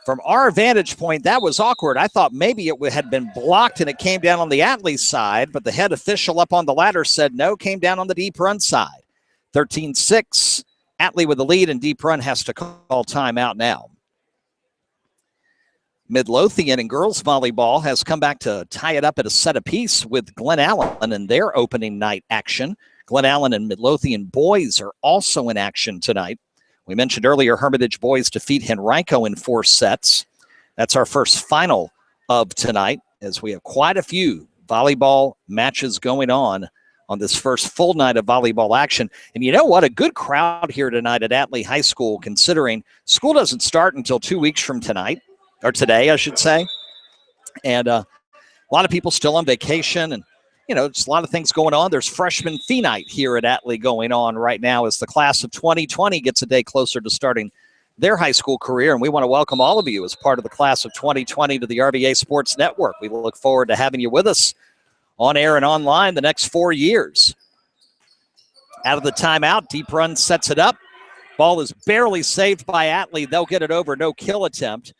From our vantage point, that was awkward. I thought maybe it had been blocked and it came down on the Atlee side, but the head official up on the ladder said no, came down on the Deep Run side. 13-6, Atlee with the lead, and Deep Run has to call timeout now. Midlothian in girls volleyball has come back to tie it up at a set apiece with Glen Allen in their opening night action. Glen Allen and Midlothian boys are also in action tonight. We mentioned earlier Hermitage boys defeat Henrico in 4 sets. That's our first final of tonight, as we have quite a few volleyball matches going on this first full night of volleyball action. And you know what? A good crowd here tonight at Atlee High School, considering school doesn't start until 2 weeks from tonight, or today, I should say. And a lot of people still on vacation, and just a lot of things going on. There's freshman fee night here at Atlee going on right now as the class of 2020 gets a day closer to starting their high school career. And we want to welcome all of you as part of the class of 2020 to the RVA Sports Network. We look forward to having you with us on air and online the next 4 years. Out of the timeout, Deep Run sets it up. Ball is barely saved by Atlee. They'll get it over, no kill attempt.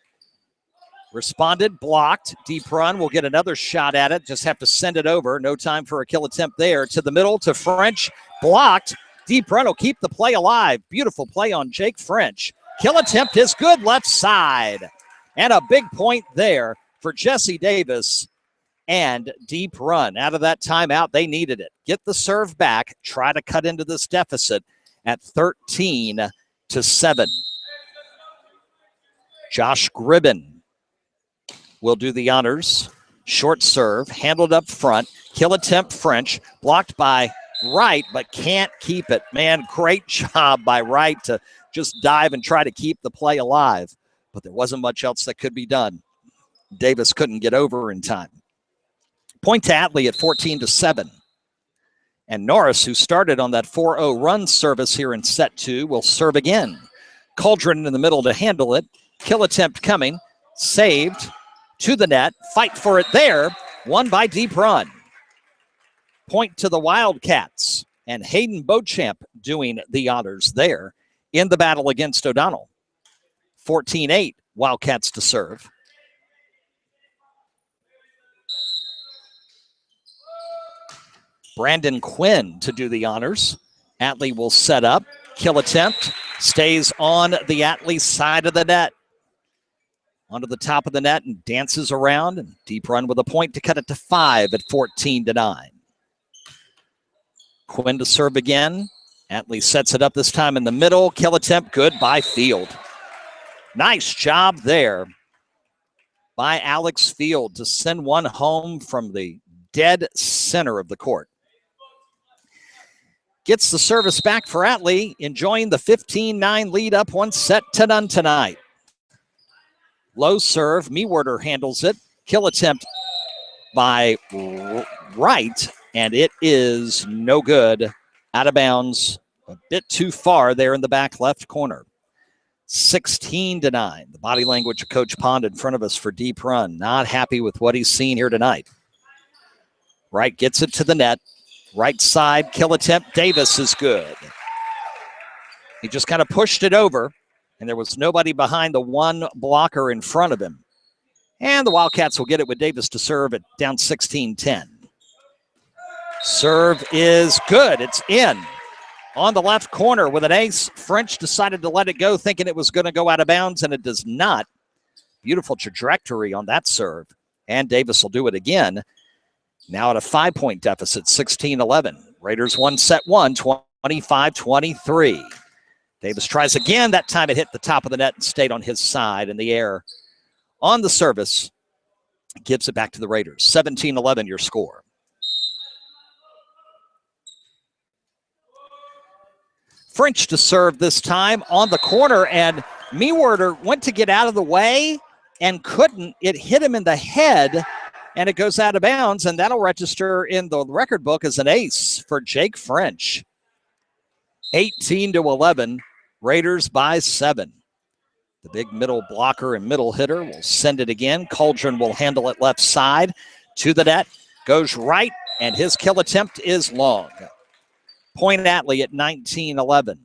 Responded, blocked. Deep Run will get another shot at it. Just have to send it over. No time for a kill attempt there. To the middle, to French. Blocked. Deep Run will keep the play alive. Beautiful play on Jake French. Kill attempt is good left side. And a big point there for Jesse Davis and Deep Run. Out of that timeout, they needed it. Get the serve back. Try to cut into this deficit at 13-7. Josh Gribben will do the honors. Short serve, handled up front. Kill attempt French, blocked by Wright, but can't keep it. Man, great job by Wright to just dive and try to keep the play alive. But there wasn't much else that could be done. Davis couldn't get over in time. Point to Atlee at 14-7. And Norris, who started on that 4-0 run service here in set 2, will serve again. Cauldron in the middle to handle it. Kill attempt coming. Saved. To the net, fight for it there, won by Deep Run. Point to the Wildcats, and Hayden Beauchamp doing the honors there in the battle against O'Donnell. 14-8, Wildcats to serve. Brandon Quinn to do the honors. Atlee will set up, kill attempt, stays on the Atlee side of the net. onto the top of the net and dances around. And Deep Run with a point to cut it to 5 at 14-9. Quinn to serve again. Atlee sets it up this time in the middle. Kill attempt good by Field. Nice job there by Alex Field to send one home from the dead center of the court. Gets the service back for Atlee, enjoying the 15-9 lead up 1-0 tonight. Low serve, Mewarder handles it. Kill attempt by Wright, and it is no good. Out of bounds, a bit too far there in the back left corner. 16-9. The body language of Coach Pond in front of us for Deep Run. Not happy with what he's seen here tonight. Wright gets it to the net. Right side, kill attempt. Davis is good. He just kind of pushed it over, and there was nobody behind the one blocker in front of him. And the Wildcats will get it with Davis to serve at down 16-10. Serve is good. It's in. On the left corner with an ace. French decided to let it go, thinking it was going to go out of bounds, and it does not. Beautiful trajectory on that serve. And Davis will do it again. Now at a 5-point deficit, 16-11. Raiders won set 1, 25-23. Davis tries again. That time it hit the top of the net and stayed on his side in the air. On the service, gives it back to the Raiders. 17-11 your score. French to serve this time on the corner, and Mewarder went to get out of the way and couldn't. It hit him in the head, and it goes out of bounds, and that'll register in the record book as an ace for Jake French. 18-11, Raiders by 7. The big middle blocker and middle hitter will send it again. Cauldron will handle it left side to the net. Goes right, and his kill attempt is long. Point Atlee at 19-11.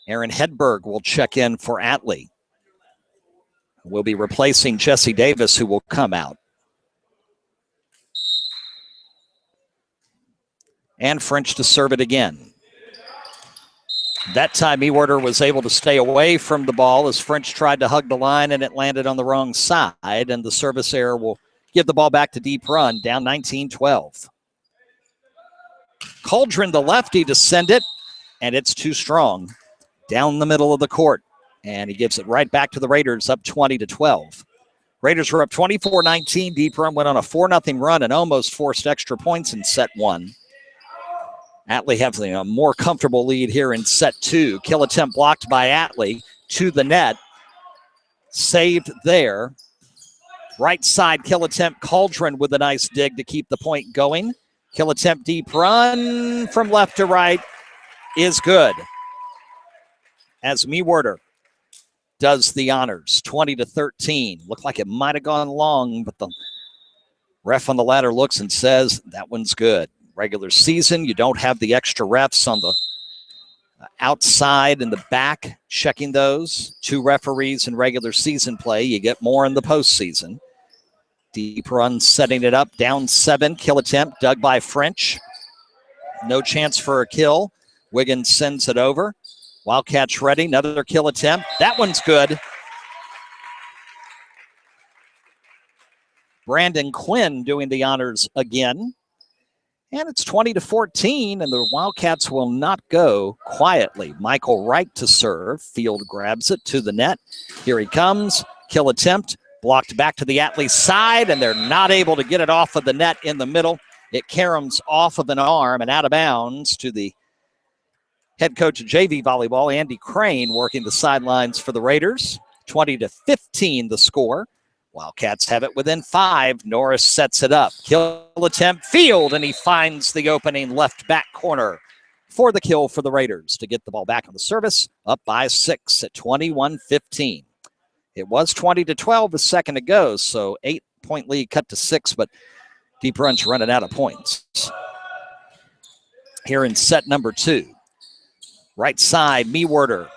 Aaron Hedberg will check in for Atlee. We'll be replacing Jesse Davis, who will come out. And French to serve it again. That time, Mewarder was able to stay away from the ball as French tried to hug the line, and it landed on the wrong side, and the service error will give the ball back to Deep Run, down 19-12. Cauldron, the lefty, to send it, and it's too strong. Down the middle of the court, and he gives it right back to the Raiders, up 20-12. Raiders were up 24-19. Deep Run went on a 4-0 run and almost forced extra points in set 1. Atlee having a more comfortable lead here in set 2. Kill attempt blocked by Atlee to the net. Saved there. Right side kill attempt. Cauldron with a nice dig to keep the point going. Kill attempt Deep Run from left to right is good. As Mewarder does the honors, 20-13. Looked like it might have gone long, but the ref on the ladder looks and says that one's good. Regular season, you don't have the extra refs on the outside and the back checking those. 2 referees in regular season play. You get more in the postseason. Deep Run setting it up, down 7. Kill attempt dug by French. No chance for a kill. Wiggins sends it over. Wildcats ready, another kill attempt. That one's good. Brandon Quinn doing the honors again. And it's 20-14, and the Wildcats will not go quietly. Michael Wright to serve. Field grabs it to the net. Here he comes. Kill attempt. Blocked back to the Atlee side, and they're not able to get it off of the net in the middle. It caroms off of an arm and out of bounds to the head coach of JV Volleyball, Andy Crane, working the sidelines for the Raiders. 20-15 the score. Wildcats have it within 5. Norris sets it up. Kill attempt, Field, and he finds the opening left back corner for the kill for the Raiders to get the ball back on the service, up by 6 at 21-15. It was 20-12 a second ago, so 8-point lead cut to 6, but Deep Run's running out of points. Here in set number 2. Right side, Mewarder.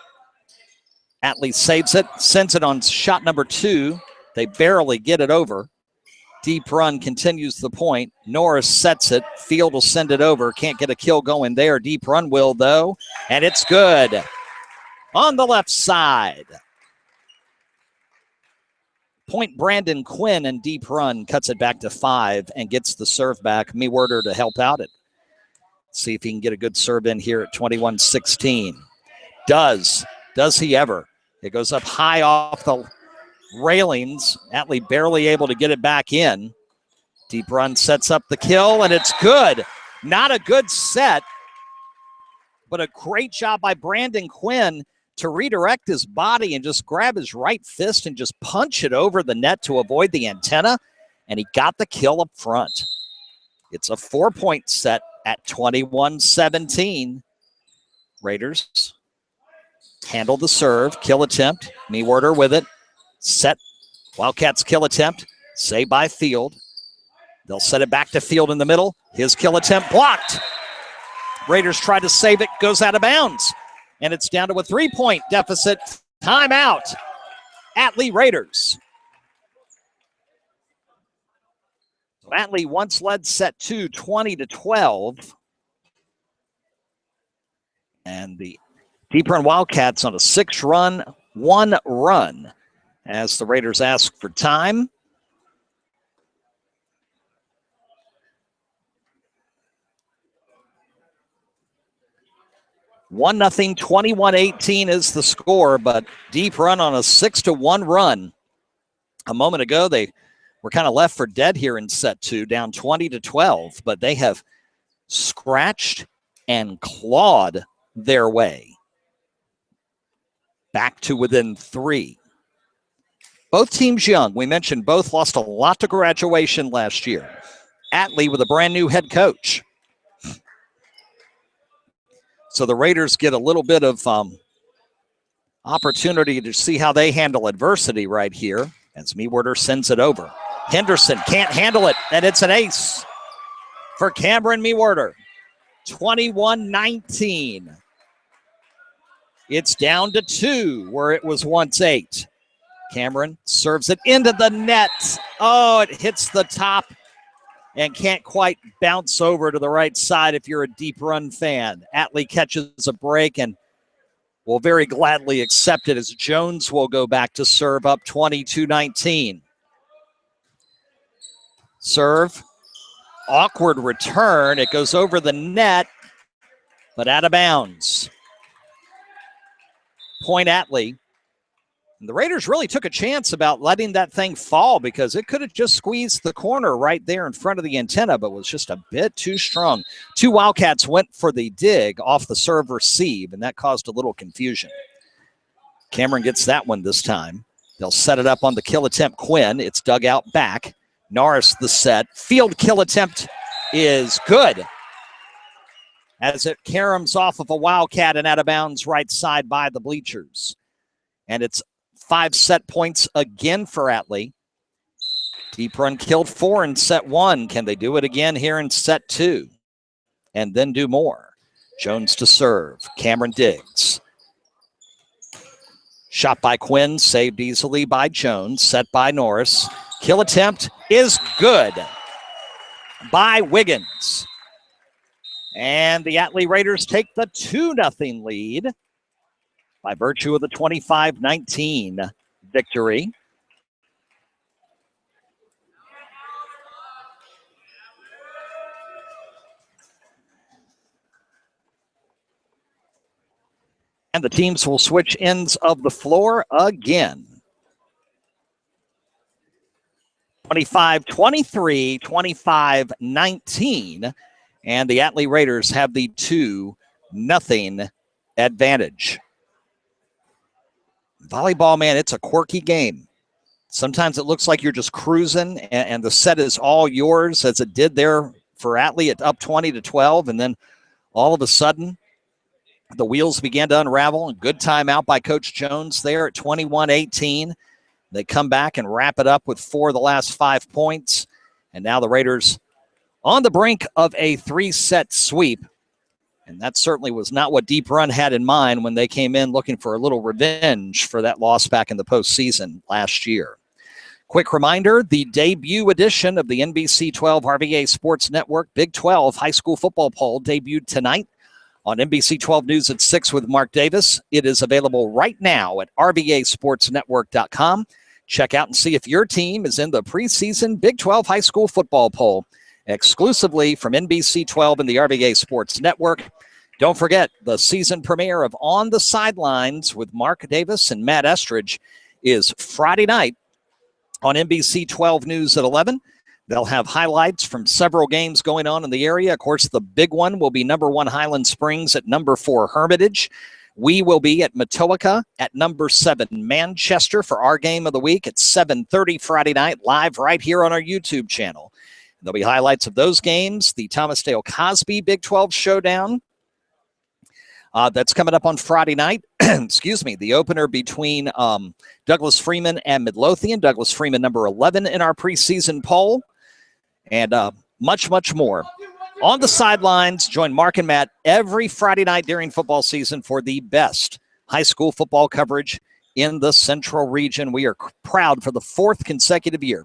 Atlee saves it, sends it on shot number 2. They barely get it over. Deep Run continues the point. Norris sets it. Field will send it over. Can't get a kill going there. Deep Run will, though. And it's good. On the left side. Point Brandon Quinn, and Deep Run cuts it back to 5 and gets the serve back. Mewerder to help out it. See if he can get a good serve in here at 21-16. Does he ever? It goes up high off the railings. Atlee barely able to get it back in. Deep Run sets up the kill, and it's good. Not a good set, but a great job by Brandon Quinn to redirect his body and just grab his right fist and just punch it over the net to avoid the antenna, and he got the kill up front. It's a 4-point set at 21-17. Raiders handle the serve, kill attempt. Mewerder with it. Set. Wildcats kill attempt. Saved by Field. They'll set it back to Field in the middle. His kill attempt blocked. Raiders try to save it, goes out of bounds. And it's down to a 3-point deficit. Timeout. Atlee Raiders. So Atlee once led set 2, 20-12. And the Deep Run Wildcats on a 6-run, 1-run as the Raiders ask for time. One nothing, 21-18 is the score, but Deep Run on a 6-1 run. A moment ago, they were kind of left for dead here in set 2, down 20-12, but they have scratched and clawed their way back to within 3. Both teams young. We mentioned both lost a lot to graduation last year. Atlee with a brand new head coach. So the Raiders get a little bit of opportunity to see how they handle adversity right here as Mewerder sends it over. Henderson can't handle it, and it's an ace for Cameron Mewerder. 21-19. It's down to 2 where it was once 8. Cameron serves it into the net. Oh, it hits the top and can't quite bounce over to the right side if you're a Deep Run fan. Atlee catches a break and will very gladly accept it as Jones will go back to serve up 22-19. Serve. Awkward return. It goes over the net, but out of bounds. Point Atlee. And the Raiders really took a chance about letting that thing fall because it could have just squeezed the corner right there in front of the antenna, but was just a bit too strong. 2 Wildcats went for the dig off the serve receive, and that caused a little confusion. Cameron gets that one this time. They'll set it up on the kill attempt. Quinn, it's dug out back. Norris the set. Field kill attempt is good as it caroms off of a Wildcat and out of bounds right side by the bleachers. And it's 5 set points again for Atlee. Deep Run killed 4 in set 1. Can they do it again here in set 2? And then do more. Jones to serve. Cameron digs. Shot by Quinn, saved easily by Jones, set by Norris. Kill attempt is good by Wiggins. And the Atlee Raiders take the 2-0 lead by virtue of the 25-19 victory. And the teams will switch ends of the floor again. 25-23, 25-19, and the Atlee Raiders have the 2-0 advantage. Volleyball, man, it's a quirky game. Sometimes it looks like you're just cruising and the set is all yours, as it did there for Atlee at up 20-12, and then all of a sudden the wheels began to unravel. A good timeout by Coach Jones there at 21-18. They come back and wrap it up with 4 of the last 5 points, and now the Raiders on the brink of a 3-set sweep. And that certainly was not what Deep Run had in mind when they came in looking for a little revenge for that loss back in the postseason last year. Quick reminder, the debut edition of the NBC 12 RVA Sports Network Big 12 High School Football Poll debuted tonight on NBC 12 News at 6 with Mark Davis. It is available right now at rvasportsnetwork.com. Check out and see if your team is in the preseason Big 12 high school football poll, exclusively from NBC 12 and the RVA Sports Network. Don't forget, the season premiere of On the Sidelines with Mark Davis and Matt Estridge is Friday night on NBC 12 News at 11. They'll have highlights from several games going on in the area. Of course, the big one will be number 1 Highland Springs at number 4 Hermitage. We will be at Matoaka at number 7 Manchester for our game of the week at 7:30 Friday night, live right here on our YouTube channel. There'll be highlights of those games, the Thomas Dale Cosby Big 12 Showdown. That's coming up on Friday night. Excuse me, the opener between Douglas Freeman and Midlothian. Douglas Freeman, number 11 in our preseason poll. And much, much more. On the Sidelines, join Mark and Matt every Friday night during football season for the best high school football coverage in the Central region. We are proud for the 4th consecutive year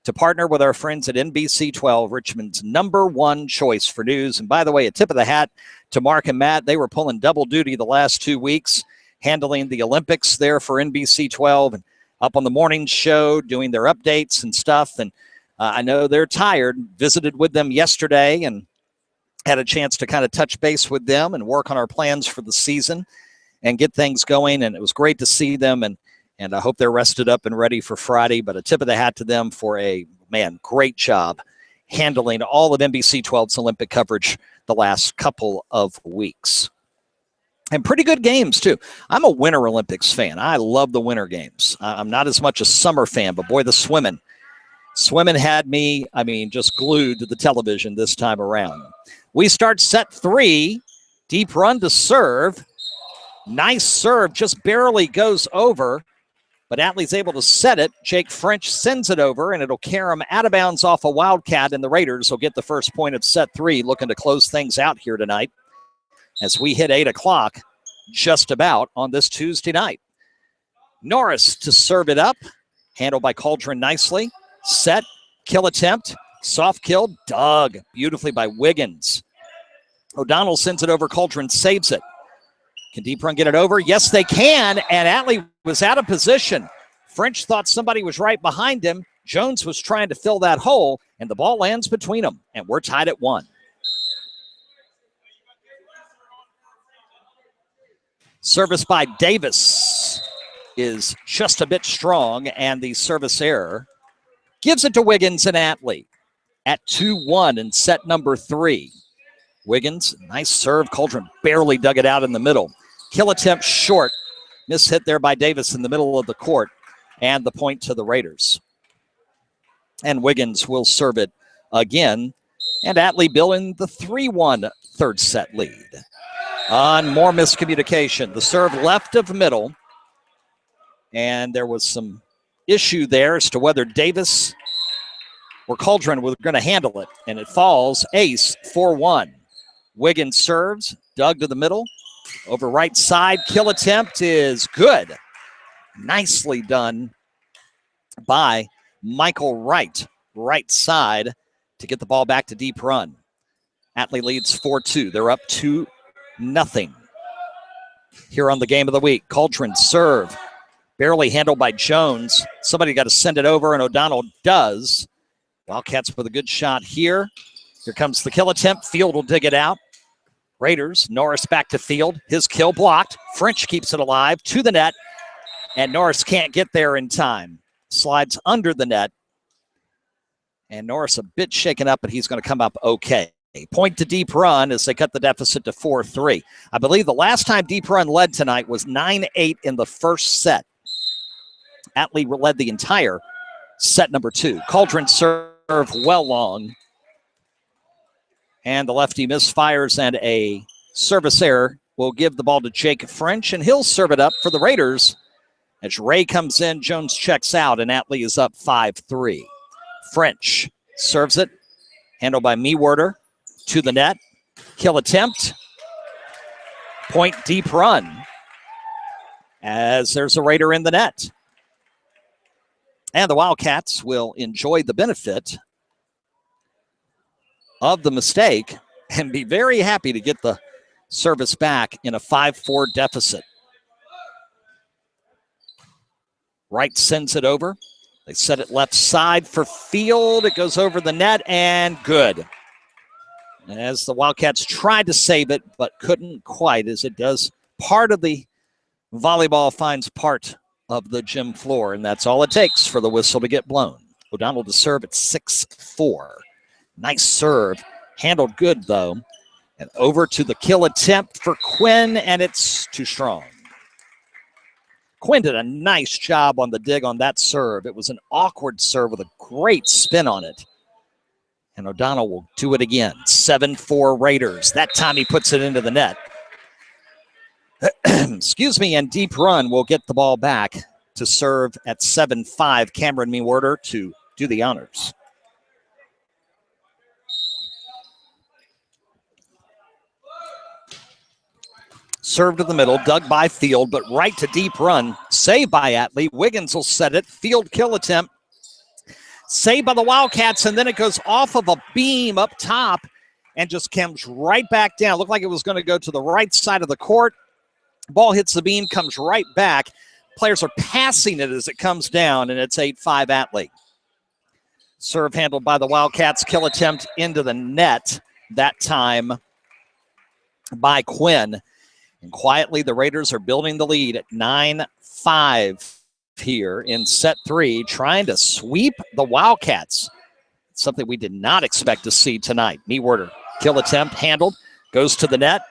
to partner with our friends at NBC 12, Richmond's number 1 choice for news. And by the way, a tip of the hat to Mark and Matt. They were pulling double duty the last 2 weeks, handling the Olympics there for NBC 12 and up on the morning show, doing their updates and stuff. And I know they're tired. Visited with them yesterday and had a chance to kind of touch base with them and work on our plans for the season and get things going. And it was great to see them. And I hope they're rested up and ready for Friday. But a tip of the hat to them for a, great job handling all of NBC 12's Olympic coverage the last couple of weeks. And pretty good games, too. I'm a Winter Olympics fan. I love the Winter Games. I'm not as much a summer fan, but boy, the swimming. Swimming had me, just glued to the television this time around. We start set 3. Deep run to serve. Nice serve, just barely goes over. But Atlee's able to set it. Jake French sends it over, and it'll carry him out of bounds off a Wildcat, and the Raiders will get the first point of set 3, looking to close things out here tonight as we hit 8 o'clock just about on this Tuesday night. Norris to serve it up. Handled by Cauldron nicely. Set, kill attempt, soft kill, dug beautifully by Wiggins. O'Donnell sends it over, Cauldron saves it. Can Deep Run get it over? Yes, they can, and Atlee was out of position. French thought somebody was right behind him. Jones was trying to fill that hole, and the ball lands between them, and we're tied at 1. Service by Davis is just a bit strong, and the service error gives it to Wiggins and Atlee at 2-1 in set number 3. Wiggins, nice serve. Cauldron barely dug it out in the middle. Kill attempt short. Miss hit there by Davis in the middle of the court. And the point to the Raiders. And Wiggins will serve it again. And Atlee building the 3-1 third set lead. On more miscommunication. The serve left of middle. And there was some issue there as to whether Davis or Cauldron were going to handle it. And it falls ace 4-1. Wiggins serves, dug to the middle, over right side. Kill attempt is good. Nicely done by Michael Wright, right side, to get the ball back to Deep Run. Atlee leads 4-2. They're up 2-0 here on the game of the week. Cauldron serve, barely handled by Jones. Somebody got to send it over, and O'Donnell does. Wildcats with a good shot here. Here comes the kill attempt. Field will dig it out. Raiders, Norris back to Field. His kill blocked. French keeps it alive to the net, and Norris can't get there in time. Slides under the net, and Norris a bit shaken up, but he's going to come up okay. Point to Deep Run as they cut the deficit to 4-3. I believe the last time Deep Run led tonight was 9-8 in the first set. Atlee led the entire set number 2. Cauldron serve well long. And the lefty misfires, and a service error will give the ball to Jake French, and he'll serve it up for the Raiders. As Ray comes in, Jones checks out, and Atlee is up 5-3. French serves it, handled by Mewarder to the net. Kill attempt. Point Deep Run, as there's a Raider in the net. And the Wildcats will enjoy the benefit of the mistake and be very happy to get the service back in a 5-4 deficit. Wright sends it over. They set it left side for Field. It goes over the net and good. As the Wildcats tried to save it, but couldn't quite, as it does. Part of the volleyball finds part of the gym floor, and that's all it takes for the whistle to get blown. O'Donnell to serve at 6-4. Nice serve. Handled good, though. And over to the kill attempt for Quinn, and it's too strong. Quinn did a nice job on the dig on that serve. It was an awkward serve with a great spin on it. And O'Donnell will do it again. 7-4 Raiders. That time he puts it into the net. Excuse me, and Deep Run will get the ball back to serve at 7-5. Cameron Meewerter to do the honors. Serve to the middle, dug by Field, but right to Deep Run. Saved by Atlee. Wiggins will set it. Field kill attempt. Saved by the Wildcats, and then it goes off of a beam up top and just comes right back down. Looked like it was going to go to the right side of the court. Ball hits the beam, comes right back. Players are passing it as it comes down, and it's 8-5 Atlee. Serve handled by the Wildcats. Kill attempt into the net, that time by Quinn. And quietly, the Raiders are building the lead at 9-5 here in set 3, trying to sweep the Wildcats. Something we did not expect to see tonight. Meewerter, kill attempt, handled, goes to the net.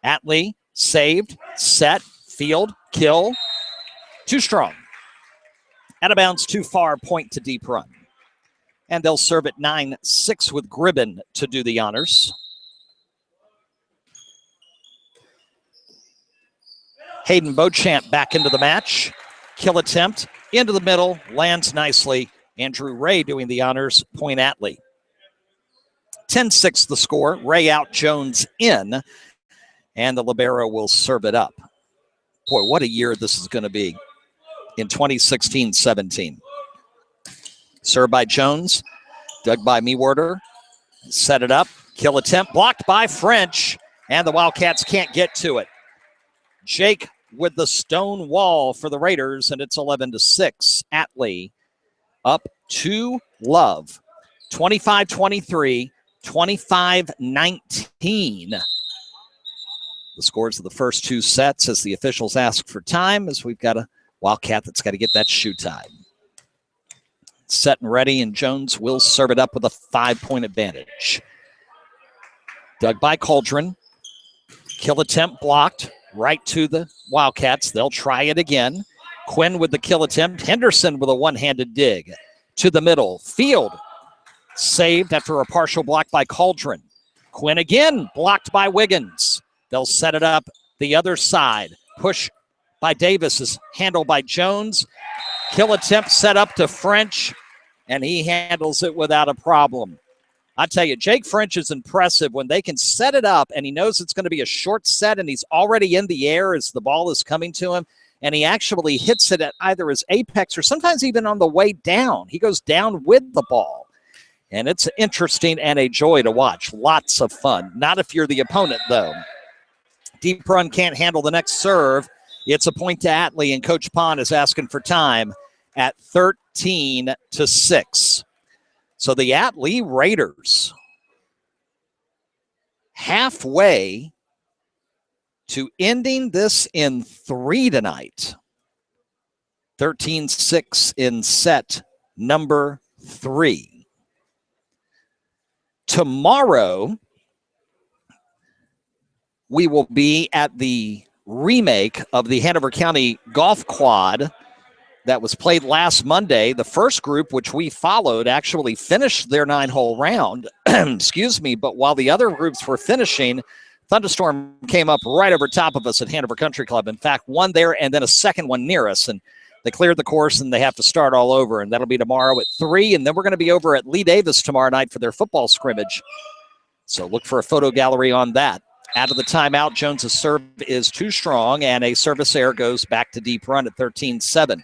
Atlee, saved, set, Field, kill. Too strong. Out of bounds, too far, point to Deep Run. And they'll serve at 9-6 with Gribben to do the honors. Hayden Beauchamp back into the match. Kill attempt into the middle, lands nicely. Andrew Ray doing the honors, point Atlee. 10-6 the score. Ray out, Jones in. And the libero will serve it up. Boy, what a year this is going to be in 2016-17. Served by Jones, dug by Meewerter, set it up. Kill attempt blocked by French, and the Wildcats can't get to it. Jake with the stone wall for the Raiders, and it's 11-6. Atlee up to Love. 25-23, 25-19. The scores of the first two sets as the officials ask for time, as we've got a Wildcat that's got to get that shoe tied. Set and ready, and Jones will serve it up with a 5-point advantage. Dug by Cauldron. Kill attempt blocked. Right to the Wildcats. They'll try it again. Quinn with the kill attempt. Henderson with a one-handed dig. To the middle. Field saved after a partial block by Cauldron. Quinn again blocked by Wiggins. They'll set it up the other side. Push by Davis is handled by Jones. Kill attempt set up to French, and he handles it without a problem. I tell you, Jake French is impressive when they can set it up, and he knows it's going to be a short set, and he's already in the air as the ball is coming to him, and he actually hits it at either his apex or sometimes even on the way down. He goes down with the ball, and it's interesting and a joy to watch. Lots of fun. Not if you're the opponent, though. Deep Run can't handle the next serve. It's a point to Atlee, and Coach Pond is asking for time at 13-6. So the Atlee Raiders halfway to ending this in 3 tonight. 13-6 in set number 3. Tomorrow, we will be at the remake of the Hanover County Golf Quad that was played last Monday. The first group, which we followed, actually finished their 9-hole round. Excuse me. But while the other groups were finishing, thunderstorm came up right over top of us at Hanover Country Club. In fact, one there and then a second one near us. And they cleared the course, and they have to start all over. And that'll be tomorrow at 3. And then we're going to be over at Lee Davis tomorrow night for their football scrimmage. So look for a photo gallery on that. Out of the timeout, Jones's serve is too strong, and a service error goes back to Deep Run at 13-7.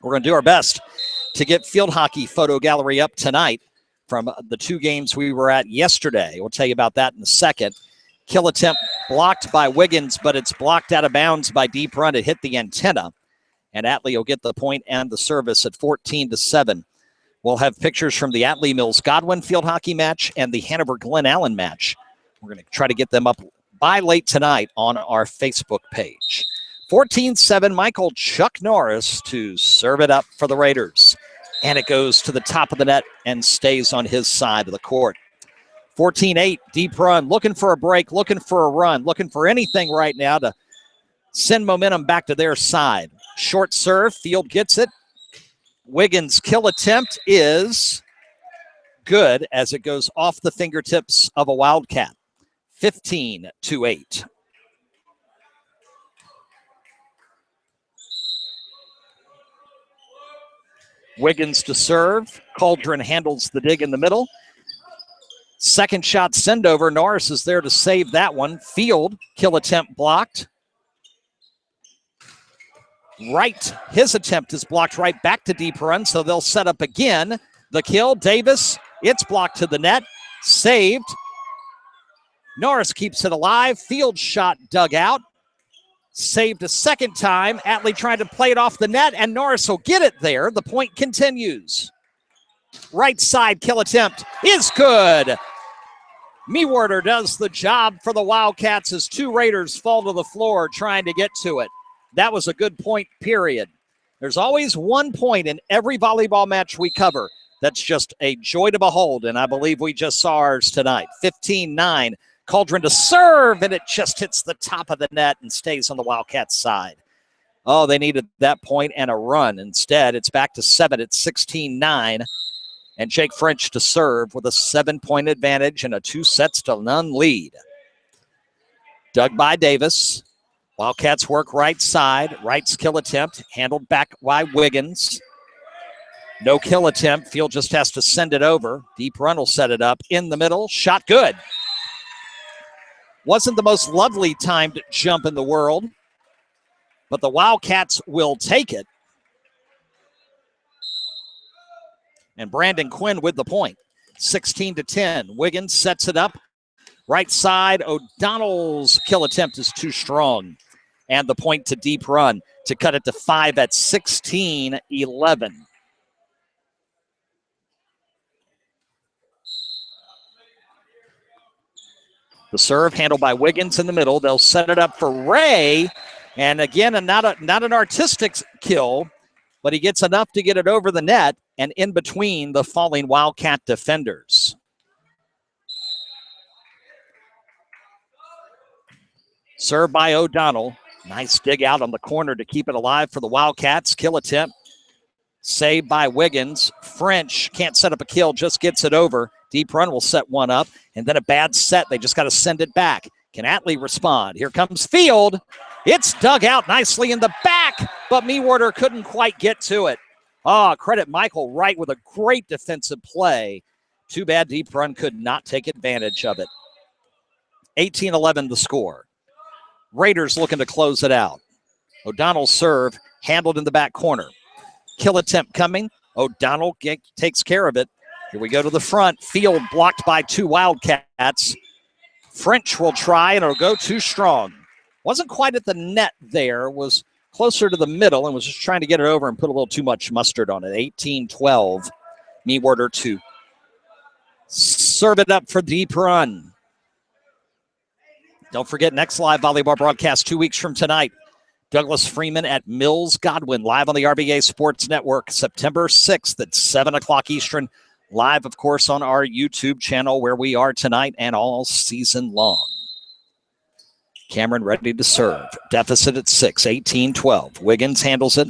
We're going to do our best to get field hockey photo gallery up tonight from the 2 games we were at yesterday. We'll tell you about that in a second. Kill attempt blocked by Wiggins, but it's blocked out of bounds by Deep Run. It hit the antenna, and Atlee will get the point and the service at 14-7. We'll have pictures from the Atlee Mills Godwin field hockey match and the Hanover Glen Allen match. We're going to try to get them up by late tonight on our Facebook page. 14-7, Michael Chuck Norris to serve it up for the Raiders. And it goes to the top of the net and stays on his side of the court. 14-8, Deep Run, looking for a break, looking for a run, looking for anything right now to send momentum back to their side. Short serve, Field gets it. Wiggins' kill attempt is good as it goes off the fingertips of a Wildcat. 15-8. Wiggins to serve. Cauldron handles the dig in the middle. Second shot send over. Norris is there to save that one. Field, kill attempt blocked. Right, his attempt is blocked right back to Deep Run, so they'll set up again. The kill, Davis, it's blocked to the net. Saved. Norris keeps it alive. Field shot dug out. Saved a second time. Atlee trying to play it off the net, and Norris will get it there. The point continues. Right side kill attempt is good. Mewarder does the job for the Wildcats as two Raiders fall to the floor trying to get to it. That was a good point, period. There's always 1 point in every volleyball match we cover. That's just a joy to behold, and I believe we just saw ours tonight. 15-9. Cauldron to serve, and it just hits the top of the net and stays on the Wildcats' side. Oh, they needed that point and a run. Instead, it's back to 7 at 16-9. And Jake French to serve with a 7-point advantage and a 2-0 lead. Dug by Davis. Wildcats work right side. Right's kill attempt. Handled back by Wiggins. No kill attempt. Field just has to send it over. Deep Run will set it up in the middle. Shot good. Wasn't the most lovely timed jump in the world, but the Wildcats will take it. And Brandon Quinn with the point. 16-10. Wiggins sets it up. Right side, O'Donnell's kill attempt is too strong. And the point to Deep Run to cut it to 5 at 16-11. The serve handled by Wiggins in the middle. They'll set it up for Ray. And again, not an artistic kill, but he gets enough to get it over the net and in between the falling Wildcat defenders. Served by O'Donnell. Nice dig out on the corner to keep it alive for the Wildcats. Kill attempt. Saved by Wiggins. French can't set up a kill, just gets it over. Deep Run will set one up, and then a bad set. They just got to send it back. Can Atlee respond? Here comes Field. It's dug out nicely in the back, but Mewarder couldn't quite get to it. Credit Michael Wright with a great defensive play. Too bad Deep Run could not take advantage of it. 18-11 the score. Raiders looking to close it out. O'Donnell serve, handled in the back corner. Kill attempt coming. O'Donnell takes care of it. Here we go to the front. Field blocked by two Wildcats. French will try, and it'll go too strong. Wasn't quite at the net there. Was closer to the middle and was just trying to get it over and put a little too much mustard on it. 18-12. Mewarder to serve it up for Deep Run. Don't forget, next live volleyball broadcast 2 weeks from tonight. Douglas Freeman at Mills Godwin, live on the RVA Sports Network, September 6th at 7 o'clock Eastern. Live, of course, on our YouTube channel where we are tonight and all season long. Cameron ready to serve. Deficit at 6, 18-12. Wiggins handles it.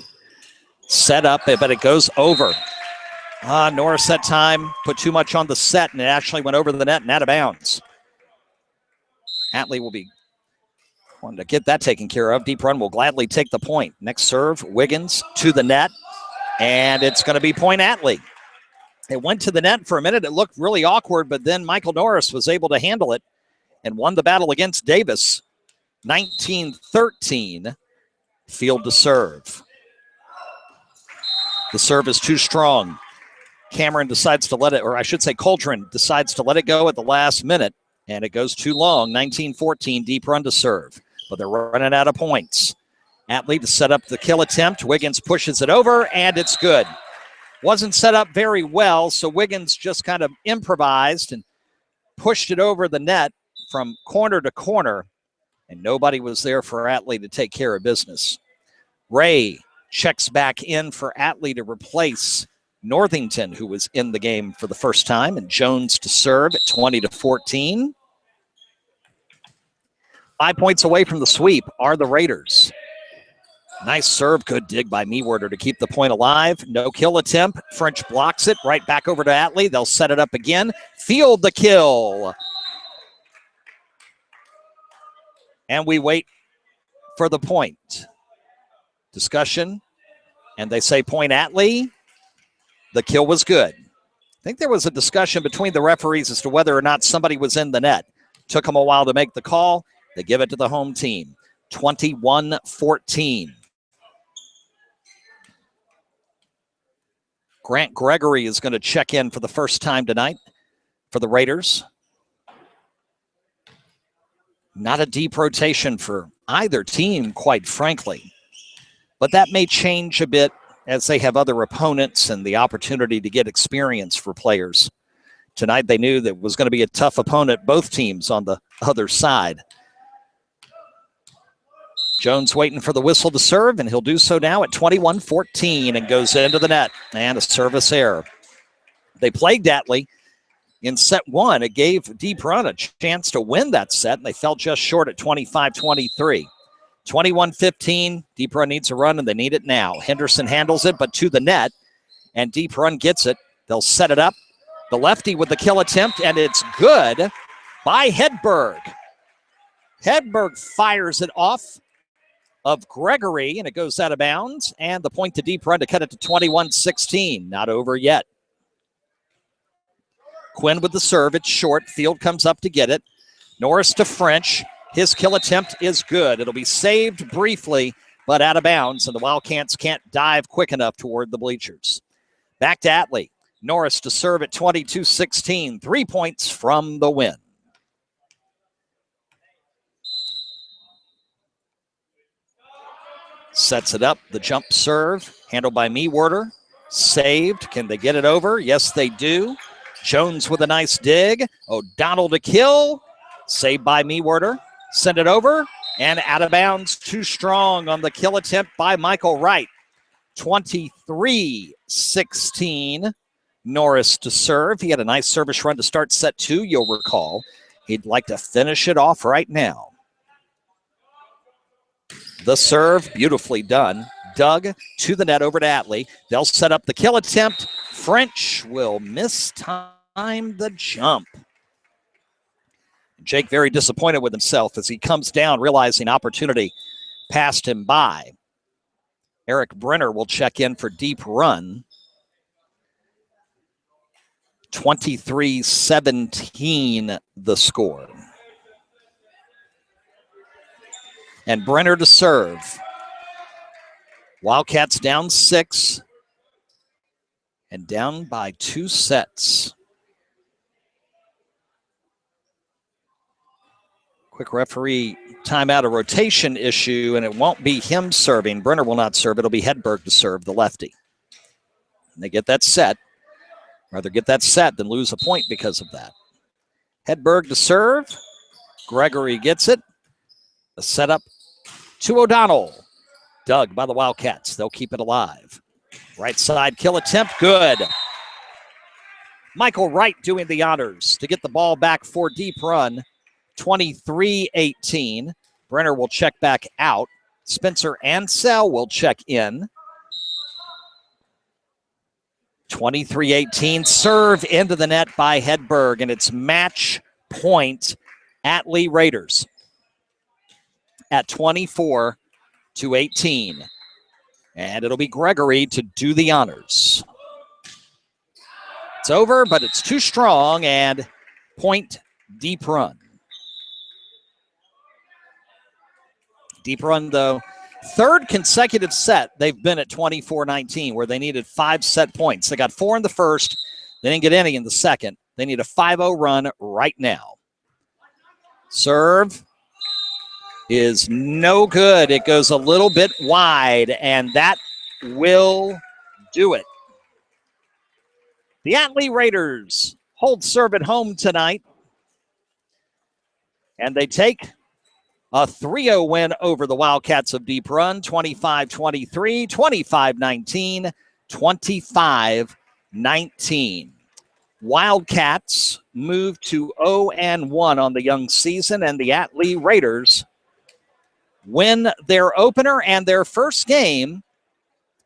Set up, but it goes over. Norris that time put too much on the set, and it actually went over the net and out of bounds. Atlee will be wanting to get that taken care of. Deep Run will gladly take the point. Next serve, Wiggins to the net, and it's going to be point Atlee. It went to the net for a minute. It looked really awkward, but then Michael Norris was able to handle it and won the battle against Davis. 19-13, Field to serve. The serve is too strong. Cameron decides to let it, or I should say Cauldron decides to let it go at the last minute, and it goes too long. 19-14, Deep Run to serve, but they're running out of points. Atlee to set up the kill attempt. Wiggins pushes it over, and it's good. Wasn't set up very well, so Wiggins just kind of improvised and pushed it over the net from corner to corner, and nobody was there for Atlee to take care of business. Ray checks back in for Atlee to replace Northington, who was in the game for the first time, and Jones to serve at 20-14. 5 points away from the sweep are the Raiders. Nice serve, good dig by Meewerter to keep the point alive. No kill attempt. French blocks it right back over to Atlee. They'll set it up again. Field the kill. And we wait for the point. Discussion, and they say point Atlee. The kill was good. I think there was a discussion between the referees as to whether or not somebody was in the net. Took them a while to make the call. They give it to the home team. 21-14. Grant Gregory is going to check in for the first time tonight for the Raiders. Not a deep rotation for either team, quite frankly. But that may change a bit as they have other opponents and the opportunity to get experience for players. Tonight they knew that it was going to be a tough opponent, both teams on the other side. Jones waiting for the whistle to serve, and he'll do so now at 21-14 and goes into the net. And a service error. They plagued Atlee in set one. It gave Deep Run a chance to win that set, and they fell just short at 25-23. 21-15, Deep Run needs a run, and they need it now. Henderson handles it, but to the net, and Deep Run gets it. They'll set it up. The lefty with the kill attempt, and it's good by Hedberg. Hedberg fires it off of Gregory, and it goes out of bounds, and the point to Deep Run to cut it to 21-16. Not over yet. Quinn with the serve. It's short. Field comes up to get it. Norris to French. His kill attempt is good. It'll be saved briefly, but out of bounds, and the Wildcats can't dive quick enough toward the bleachers. Back to Atlee. Norris to serve at 22-16. 3 points from the win. Sets it up. The jump serve. Handled by Meewerter. Saved. Can they get it over? Yes, they do. Jones with a nice dig. O'Donnell to kill. Saved by Meewerter. Send it over. And out of bounds. Too strong on the kill attempt by Michael Wright. 23-16. Norris to serve. He had a nice service run to start set two, you'll recall. He'd like to finish it off right now. The serve, beautifully done. Dug to the net over to Atlee. They'll set up the kill attempt. French will mistime the jump. Jake very disappointed with himself as he comes down, realizing opportunity passed him by. Eric Brenner will check in for Deep Run. 23-17 the score. And Brenner to serve. Wildcats down 6 and down by 2 sets. Quick referee timeout, a rotation issue, and it won't be him serving. Brenner will not serve. It'll be Hedberg to serve, the lefty. And they get that set. Rather get that set than lose a point because of that. Hedberg to serve. Gregory gets it. The setup to O'Donnell. Dug by the Wildcats. They'll keep it alive. Right side kill attempt. Good. Michael Wright doing the honors to get the ball back for Deep Run. 23-18. Brenner will check back out. Spencer Ansell will check in. 23-18. Serve into the net by Hedberg, and it's match point Atlee Raiders at 24-18. And it'll be Gregory to do the honors. It's over, but it's too strong, and point Deep Run. Deep Run, though, third consecutive set, they've been at 24-19, where they needed 5 set points. They got 4 in the first. They didn't get any in the second. They need a 5-0 run right now. Serve is no good. It goes a little bit wide, and that will do it. The Atlee Raiders hold serve at home tonight, and they take a 3-0 win over the Wildcats of Deep Run, 25-23, 25-19, 25-19. Wildcats move to 0-1 on the young season, and the Atlee Raiders win their opener and their first game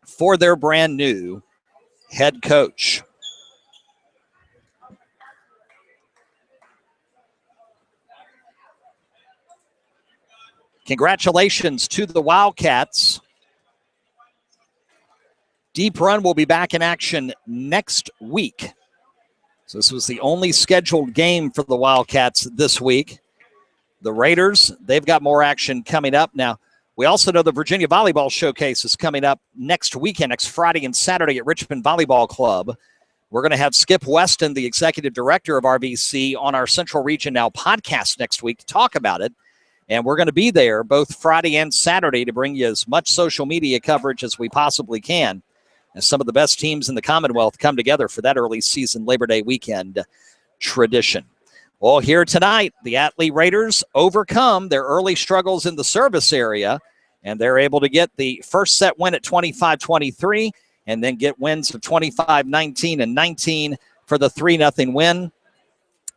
for their brand new head coach. Congratulations to the Wildcats. Deep Run will be back in action next week. So this was the only scheduled game for the Wildcats this week. The Raiders, they've got more action coming up. Now, we also know the Virginia Volleyball Showcase is coming up next weekend, next Friday and Saturday at Richmond Volleyball Club. We're going to have Skip Weston, the executive director of RVC, on our Central Region Now podcast next week to talk about it. And we're going to be there both Friday and Saturday to bring you as much social media coverage as we possibly can, as some of the best teams in the Commonwealth come together for that early season Labor Day weekend tradition. Well, here tonight, the Atlee Raiders overcome their early struggles in the service area, and they're able to get the first set win at 25-23, and then get wins of 25-19 and 19 for the 3-0 win.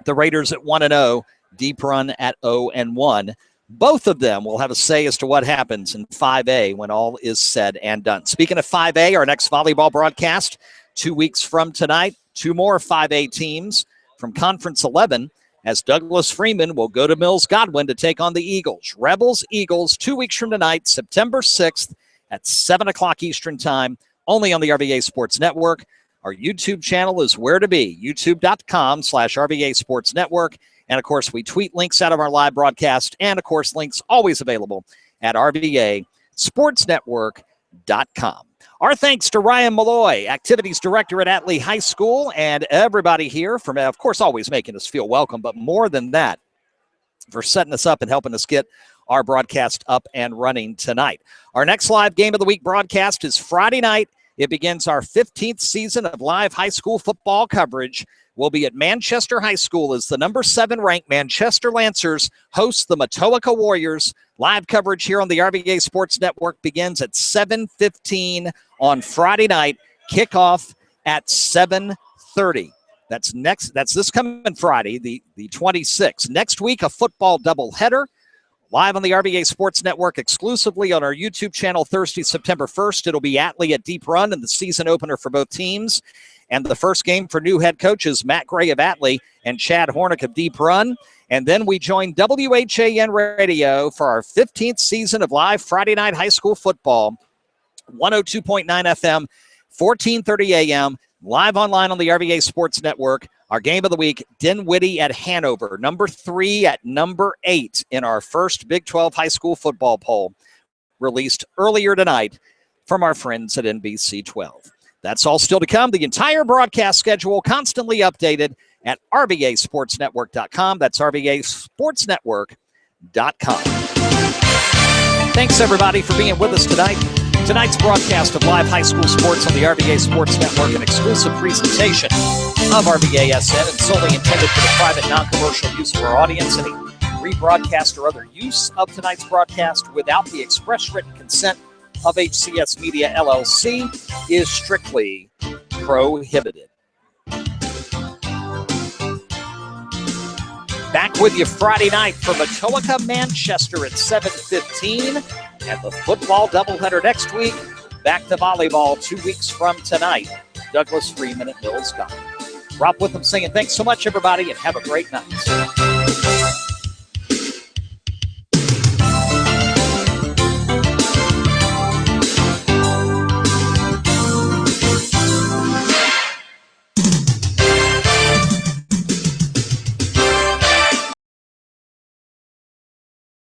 The Raiders at 1-0, Deep Run at 0-1. Both of them will have a say as to what happens in 5A when all is said and done. Speaking of 5A, our next volleyball broadcast 2 weeks from tonight, 2 more 5A teams from Conference 11, as Douglas Freeman will go to Mills Godwin to take on the Eagles. Rebels, Eagles, 2 weeks from tonight, September 6th at 7 o'clock Eastern Time, only on the RVA Sports Network. Our YouTube channel is where to be, youtube.com/RVA Sports Network. And, of course, we tweet links out of our live broadcast. And, of course, links always available at RVASportsNetwork.com. Our thanks to Ryan Malloy, Activities Director at Atlee High School, and everybody here from, of course, always making us feel welcome, but more than that, for setting us up and helping us get our broadcast up and running tonight. Our next live Game of the Week broadcast is Friday night. It begins our 15th season of live high school football coverage. We'll be at Manchester High School as the number 7 ranked Manchester Lancers host the Matoaka Warriors. Live coverage here on the RVA Sports Network begins at 7:15 on Friday night. Kickoff at 7:30. That's this coming Friday, the 26th. Next week, a football doubleheader. Live on the RVA Sports Network, exclusively on our YouTube channel Thursday, September 1st. It'll be Atlee at Deep Run and the season opener for both teams. And the first game for new head coaches Matt Gray of Atlee and Chad Hornick of Deep Run. And then we join WHAN Radio for our 15th season of live Friday night high school football. 102.9 FM, 1430 AM, live online on the RVA Sports Network. Our game of the week, Dinwiddie at Hanover, number 3 at number 8 in our first Big 12 high school football poll, released earlier tonight from our friends at NBC 12. That's all still to come. The entire broadcast schedule constantly updated at RVASportsNetwork.com. That's RVASportsNetwork.com. Thanks, everybody, for being with us tonight. Tonight's broadcast of live high school sports on the RVA Sports Network, an exclusive presentation of RVASN and solely intended for the private, non-commercial use of our audience. Any rebroadcast or other use of tonight's broadcast without the express written consent of HCS Media LLC is strictly prohibited. Back with you Friday night from Matoaka, Manchester at 7:15, and the football doubleheader next week. Back to volleyball 2 weeks from tonight. Douglas Freeman at Mills Godwin. Rob Witham saying thanks so much, everybody, and have a great night.